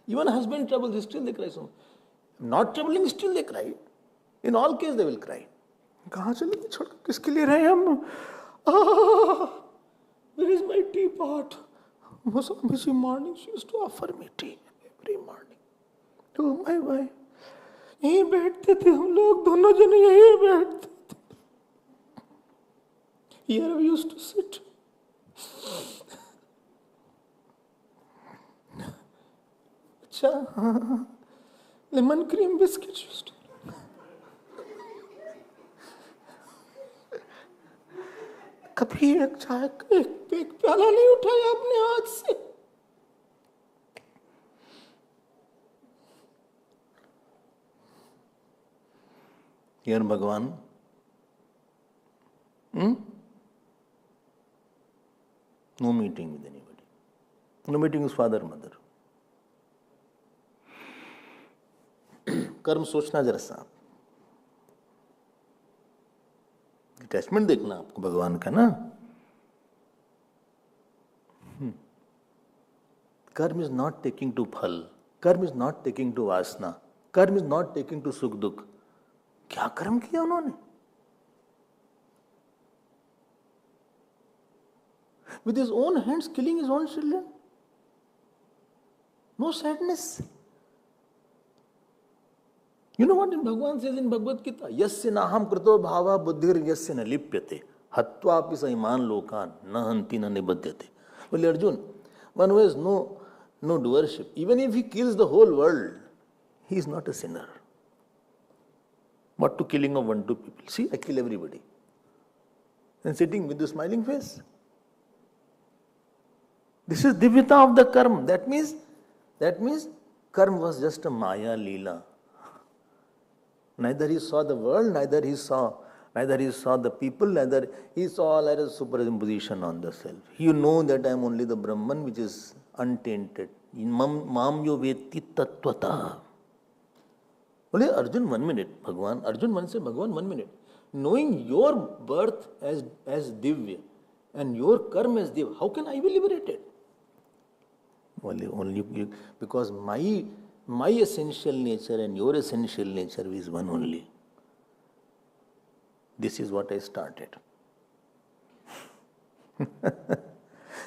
Even husband troubles, still they cry so much. Not troubling, still they cry. In all cases they will cry. कहाँ चलेंगे छोड़, किसके लिए रहे हम? Where is my teapot? Every morning she used to offer me tea. Every morning. Oh my wife. यहीं बैठते थे हम लोग, दोनों जने यहीं बैठते थे. Here we used to sit. अच्छा, लेमन क्रीम बिस्किट स्टोर। कभी एक चाय एक प्याला नहीं उठाया अपने हाथ से। Here Bhagavan, no meeting with anybody. No meeting with father, mother. कर्म सोचना जरा सा, अटैचमेंट देखना आपको भगवान का ना। कर्म इज नॉट टेकिंग टू फल, कर्म इज नॉट टेकिंग टू वासना, कर्म इज नॉट टेकिंग टू सुख दुख। क्या कर्म किया उन्होंने? With his own hands killing his own children. No sadness. You know what Bhagavan says in Bhagavad Gita? Yasya naham krito bhava buddhir yasya na lipyate hatvapi saiman lokan na hanti na nibadyate. Well, Arjun, one who has no doership, even if he kills the whole world, he is not a sinner. What to killing of 1-2 people? See, I kill everybody. And sitting with the smiling face. This is divyata of the karma. That means karma was just a maya leela. Neither he saw the world, neither he saw the people, neither he saw all as superimposition on the self. You know that I am only the Brahman which is untainted. Mam yo veti tattvata. Only Arjun, 1 minute. Arjun once said, Bhagavan, 1 minute. Knowing your birth as divya and your karma as div, how can I be liberated? Only because my essential nature and your essential nature is one only. This is what I started.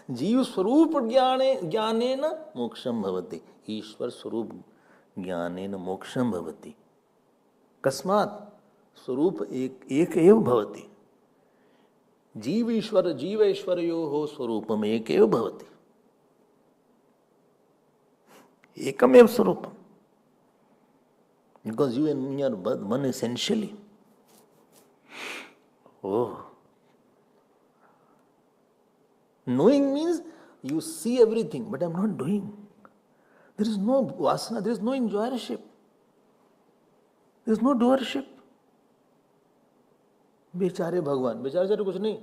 Jeev swarup jnanena moksham bhavati. Ishwar swarup jnanena moksham bhavati. Kasmat swarup ek ev bhavati. Jeev ishwarayoho swarupam ek ev bhavati. Ekamev swarupam. Because you and me are one essentially. Oh. Knowing means you see everything, but I am not doing. There is no vasana, there is no enjoyership. There is no doership. बेचारे भगवान, बेचारे कुछ नहीं.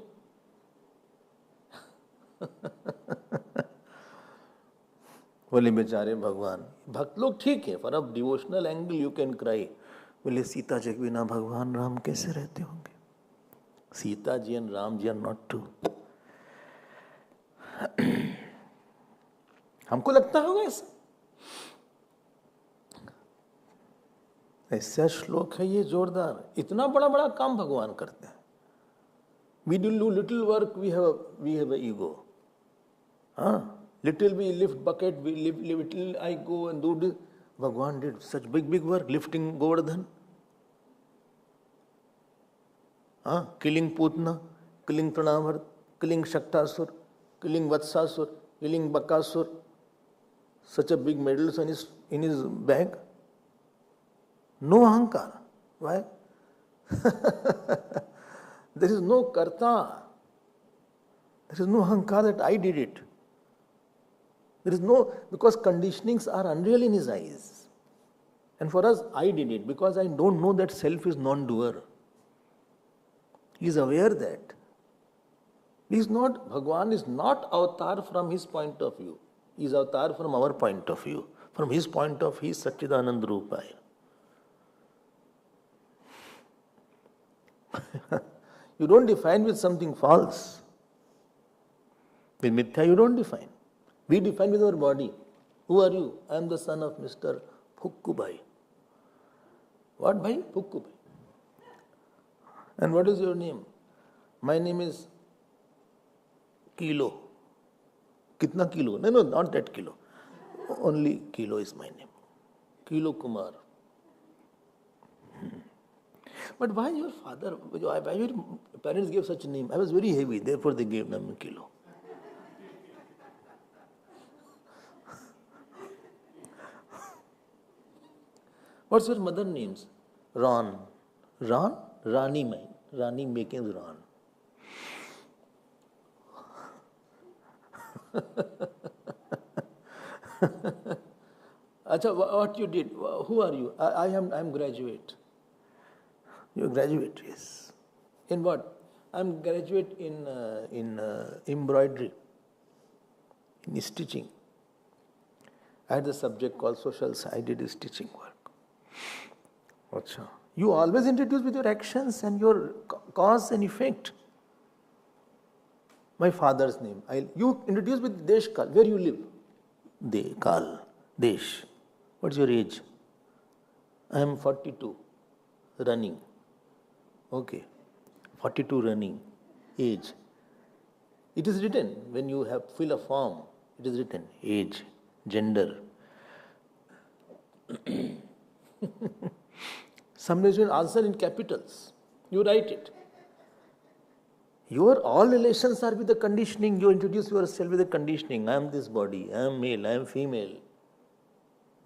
बोले बेचारे भगवान. भक्त लोग ठीक है, for a devotional angle you can cry. बोले सीता जी के बिना भगवान राम कैसे रहते होंगे? Sita ji and Ram ji are not two. हमको लगता होगा ऐसा. ऐसा श्लोक है ये जोरदार. इतना बड़ा बड़ा काम भगवान करते हैं. We do little work, we have an ego. Little we lift bucket, we lift little I go and do this. Bhagwan did such big work, lifting Govardhan. Killing Putna, killing Trinavar, killing Shaktasur, killing Vatsasur, killing Bakasur. Such a big medals in his bag. No ahankar. Why? There is no karta. There is no ahankar that I did it. There is no, because conditionings are unreal in his eyes. And for us, I did it because I don't know that self is non-doer. He is aware that. Bhagavan is not Avataar from his point of view. He is Avataar from our point of view. From his point of view, he is Sachhidanand Roopaya. You don't define with something false. With mithya, you don't define. We define with our body. Who are you? I am the son of Mr. Phukku-bhai. What bhai? Phukku-bhai. And what is your name? My name is Kilo. Kitna kilo? No, not that kilo. Only Kilo is my name. Kilo Kumar. But why your father, why your parents gave such a name? I was very heavy, therefore they gave them Kilo. What's your mother names? Ron. Ron? Rani mein. Rani making Ron. Acha, what you did? Who are you? I am graduate. You graduate, yes. In what? I'm graduate in embroidery, in stitching. I had a subject called social science. I did stitching work. Achha. You always introduce with your actions and your cause and effect. My father's name. You introduce with Desh Kal. Where you live? Kal. Desh. What's your age? I am 42. Running. Okay. 42 running. Age. It is written when you fill a form. It is written age, gender. Sometimes you answer in capitals. You write it. Your all relations are with the conditioning. You introduce yourself with the conditioning. I am this body. I am male. I am female.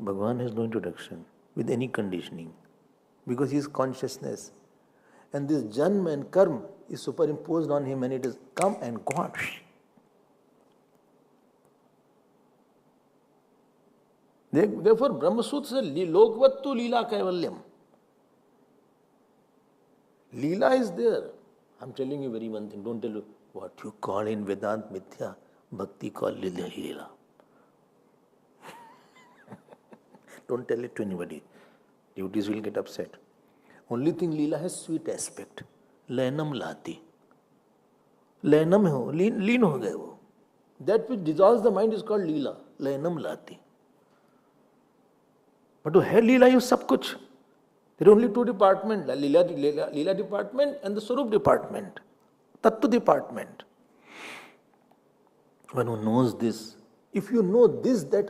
Bhagavan has no introduction with any conditioning because he is consciousness. And this janma and karm is superimposed on him and it is come and gone. Therefore, Brahma Sutra says, Lokvattu Leela Kaivalyam. Leela is there. I'm telling you very one thing. Don't tell you what you call in Vedant Mithya, Bhakti call Leela. Don't tell it to anybody. Devotees will get upset. Only thing Leela has sweet aspect. Lainam lati. Lainam ho, lean ho gaye wo. That which dissolves the mind is called Leela. Lainam lati. But to have Leela, you sab kuch. There are only two departments, Leela department and the Swarup department, Tattva department. One who knows this, if you know this, that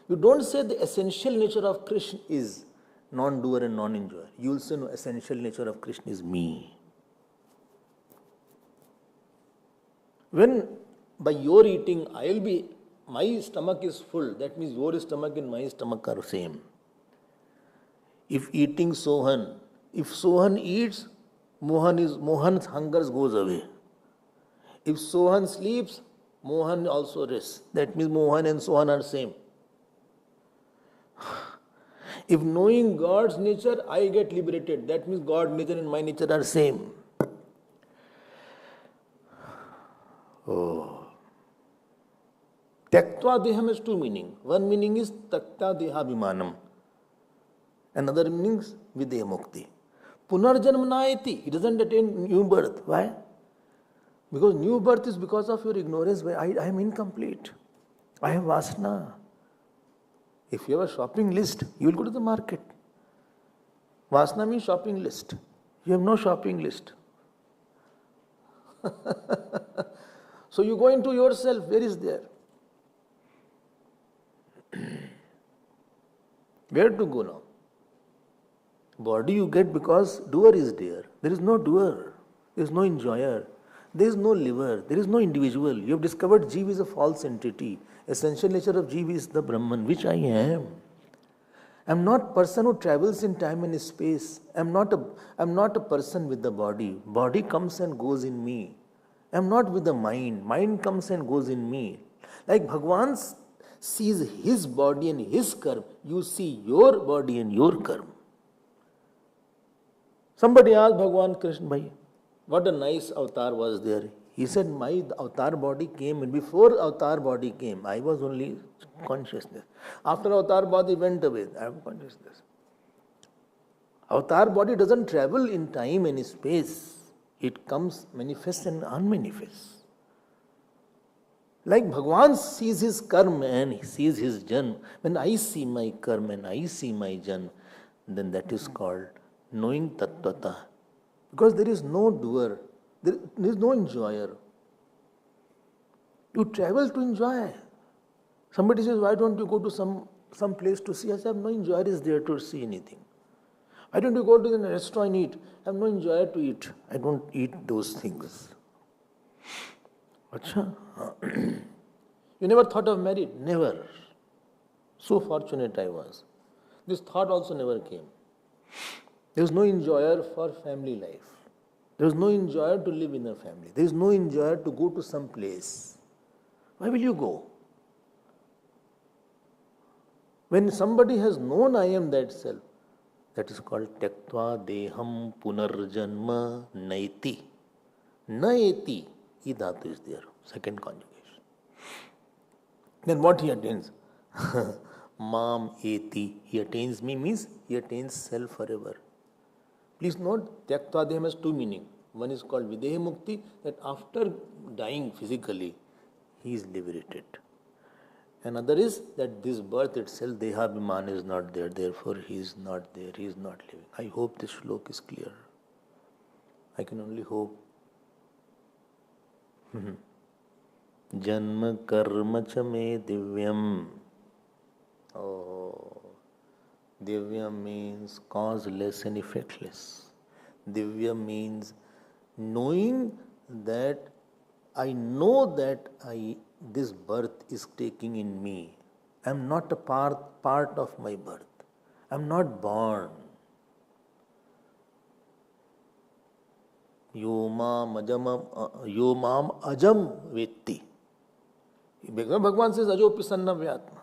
you don't say the essential nature of Krishna is non-doer and non-enjoyer. You will say no, essential nature of Krishna is me. When by your eating, my stomach is full, that means your stomach and my stomach are same. If eating Sohan, if Sohan eats, Mohan's hunger goes away. If Sohan sleeps, Mohan also rests. That means Mohan and Sohan are same. If knowing God's nature, I get liberated. That means God's nature and my nature are same. Oh. Tyaktva deha has two meanings. One meaning is takta deha bimanam. Another meaning is videha mukti. Punarjanma naeti. He doesn't attain new birth. Why? Because new birth is because of your ignorance. I am incomplete. I have vasana. If you have a shopping list, you will go to the market. Vasana means shopping list. You have no shopping list. So you go into yourself. Where is there? Where to go now? Body you get because doer is there. There is no doer. There is no enjoyer. There is no liver. There is no individual. You have discovered Jeev is a false entity. Essential nature of Jeev is the Brahman, which I am. I am not person who travels in time and space. I am not a person with the body. Body comes and goes in me. I am not with the mind. Mind comes and goes in me. Like Bhagavan sees his body and his karma, you see your body and your karma. Somebody asked Bhagavan Krishna, Bhai, what a nice avatar was there. He said, my avatar body came, and before avatar body came, I was only consciousness. After avatar body went away, I am consciousness. Avatar body doesn't travel in time and space. It comes manifest and unmanifest. Like Bhagavan sees his karma and he sees his janma. When I see my karma and I see my janma, then that is called knowing tattvata. Because there is no doer, there is no enjoyer. You travel to enjoy. Somebody says, why don't you go to some place to see? I say, no enjoyer is there to see anything. Why don't you go to the restaurant and eat? I have no enjoyer to eat. I don't eat those things. Achha. You never thought of marriage? Never. So fortunate I was. This thought also never came. There is no enjoyer for family life. There is no enjoyer to live in a family. There is no enjoyer to go to some place. Why will you go? When somebody has known I am that self, that is called tyaktva deham punarjanma naiti. Naeti. E dhatu is there. Second conjugation. Then what he attains? Mam eti. He attains me means he attains self forever. Please note, tyaktva deham has two meanings. One is called videha mukti, that after dying physically, he is liberated. Another is that this birth itself, deha bhiman, is not there, therefore he is not there, he is not living. I hope this shloka is clear. I can only hope. Janma karma cha me divyam. Oh, divyam means causeless and effectless. Divya means knowing that I know that this birth is taking in me. I am not a part of my birth. I am not born. Yo mam ajam vetti. Bhagavan says ajo pisanna vyatma.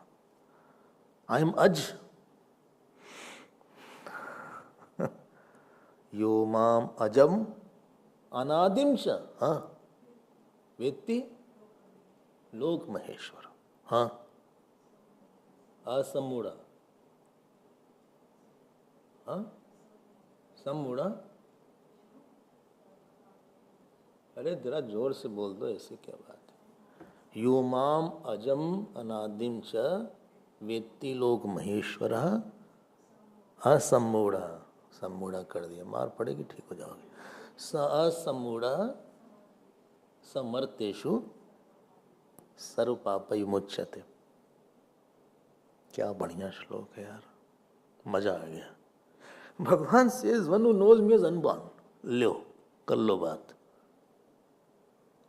I am aj. Yo mam ajam anadim cha. Vetti lok maheshwara. Asamuda. Samuda. अरे जरा जोर से बोल दो, ऐसे क्या बात है. यो माम अजम अनादिम च वेत्ति लोक महेश्वर असमूढ़ा. सम्मूढ़ा कर दिया, मार पड़ेगी, ठीक हो जाओगे. स असमूढ़ा समर्थेषु सर्व पाप विमुच्यते. क्या बढ़िया श्लोक है यार, मजा आ गया. Bhagwan says one who knows me is unborn. लो कर लो बात.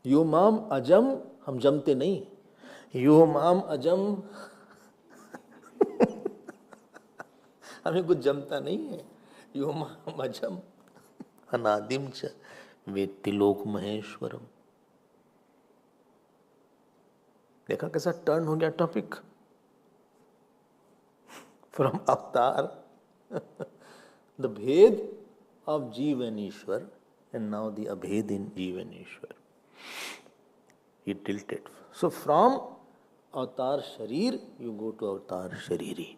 यो माम अजम, हम जमते नहीं. यो माम अजम हमें कुछ जमता नहीं है. यो माम अजम अनादिम च वेत्ति लोक महेश्वरम. देखा कैसा टर्न हो गया टॉपिक फ्रॉम अवतार, द भेद ऑफ जीव and Ishwar, and now the अभेद इन जीव and Ishwar. He tilted. So from Avataar Shareer, you go to Avataar Shareeri.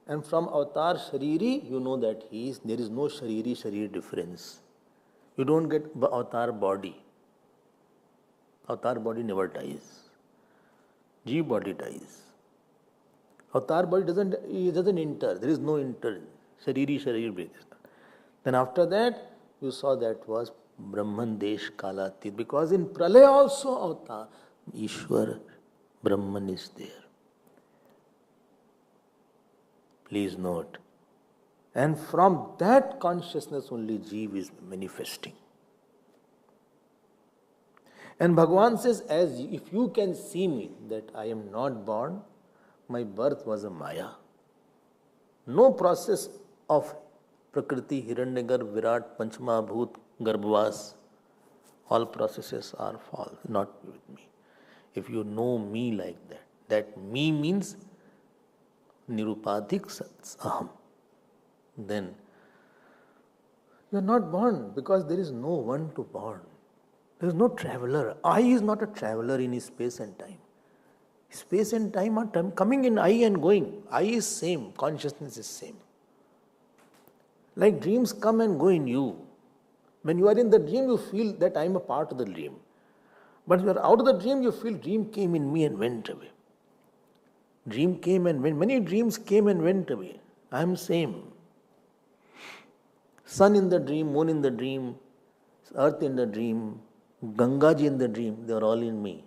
And from Avataar Shareeri, you know that there is no shareeri shareer difference. You don't get Avataar body. Avataar body never dies. Jeev body dies. Avataar body doesn't enter. There is no enter. Shareeri shareer breathes. Then after that, you saw that was Brahman Desh Kalatit, because in Pralaya also Avataar, Ishwar, Brahman is there. Please note. And from that consciousness only Jeev is manifesting. And Bhagavan says, as if you can see me, that I am not born, my birth was a Maya. No process of Prakriti, Hiranyagar, Virat, Panchama Bhut, Garbhvas, all processes are false, not with me. If you know me like that me means Nirupadhik Sats Aham, then you are not born, because there is no one to born. There is no traveler. I is not a traveler in space and time. Space and time are coming in I and going. I is same, consciousness is same. Like dreams come and go in you. When you are in the dream, you feel that I am a part of the dream. But when you are out of the dream, you feel dream came in me and went away. Dream came and went. Many dreams came and went away. I am same. Sun in the dream, moon in the dream, earth in the dream, Gangaji in the dream, they are all in me.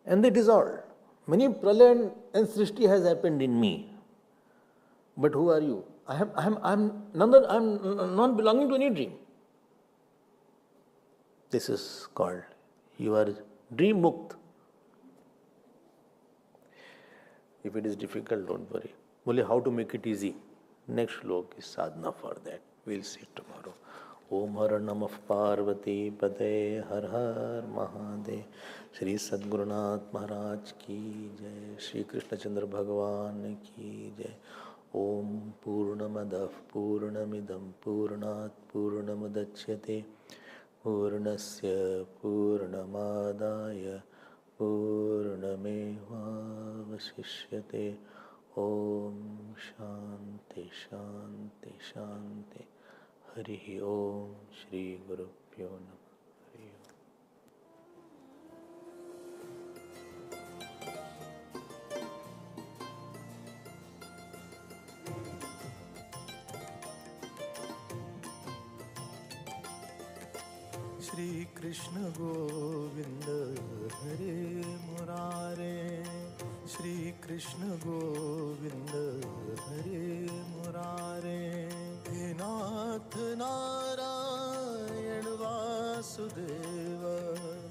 And they dissolved. Many pralaya and srishti has happened in me. But who are you? I am not belonging to any dream. This is called, you are dream mukt. If it is difficult, don't worry. Only how to make it easy? Next shlok is sadhana for that. We'll see tomorrow. Om Har Namah Parvati Pade Har Har Mahadev. Shri Sadgurunath Maharaj ki jai. Shri Krishna Chandra Bhagavan ki jai. Om Purnamadav Purnamidam Purnat Purnamadachyate Purnasya Purnamadaya Purnamevavasishyate. Om Shanti Shanti Shanti. Hari Om Shri Gurubhyo Namah. Hari Om. Shri Krishna Govinda Hare Murare, Shri Krishna Govinda Hare Murare, He Nath Narayan Vasudeva,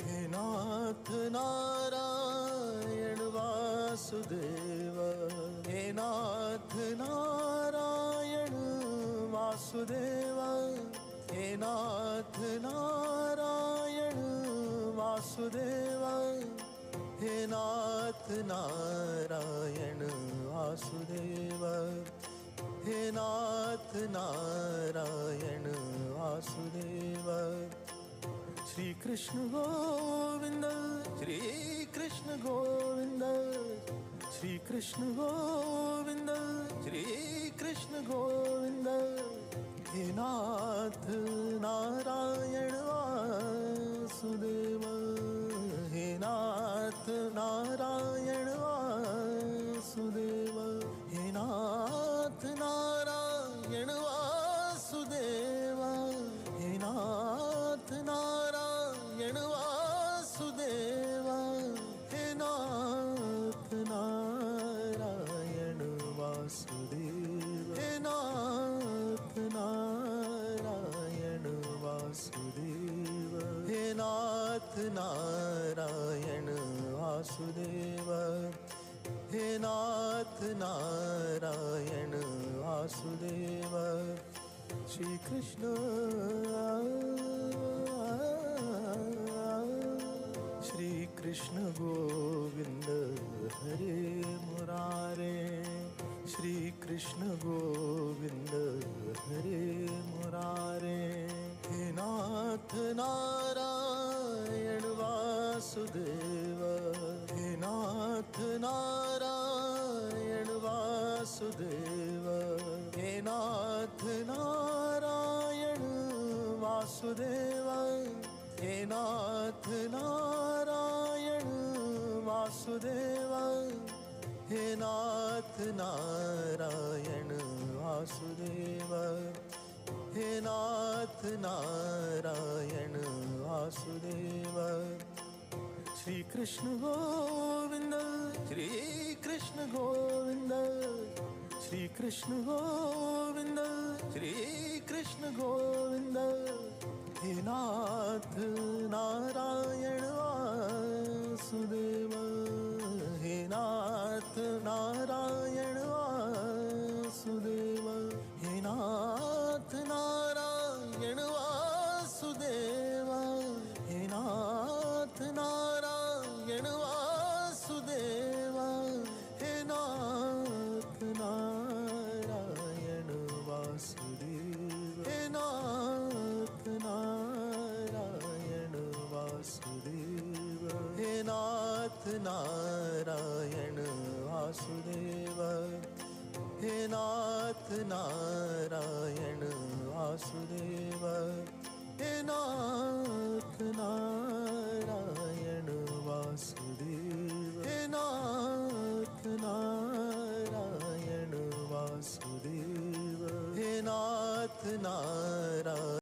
He Nath Narayan Vasudeva, He Nath Narayan Vasudeva, He Nath Narayan Vasudeva, He Nath Narayan Vasudeva, He Nath Narayan Vasudeva. Shri Krishna Govinda, Shri Krishna Govinda, Shri Krishna Govinda, Shri Krishna Govinda. He Nath Narayan Vasudeva, He Nath Narayan Vasudeva, He Nath Narayan Vasudeva, He Nath Narayan Vasudeva, He Nath Narayan Vasudeva, He Nath Narayan Vasudeva, He Nath Narayan Vasudeva, He Nath Narayan Vasudeva. Shri Krishna Shri Krishna Govinda Hare Murare, Shri Krishna Govinda Hare Murare, He Nath Narayan Vasudeva, He Nath Narayan Vasudeva, He Nath Narayan Vasudeva, He Nath Narayan Vasudeva, He Nath Narayan Vasudeva, He Nath Narayan Vasudeva. Shri Krishna Govinda, Shri Krishna Govinda, Shri Krishna Govinda, Shri Krishna Govinda. He Nath Narayan Vasudeva, He Nath Narayan Vasudeva, He Nath Narayan Vasudeva, He Nath Narayan Vasudeva, He Nath Narayan Vasudeva, He Nath Narayan Vasudeva, He Nath Narayan Vasudeva, He Nath Narayan Vasudeva, He Nath Narayan Vasudeva, He Nath Narayan Vasudeva, He Nath Narayan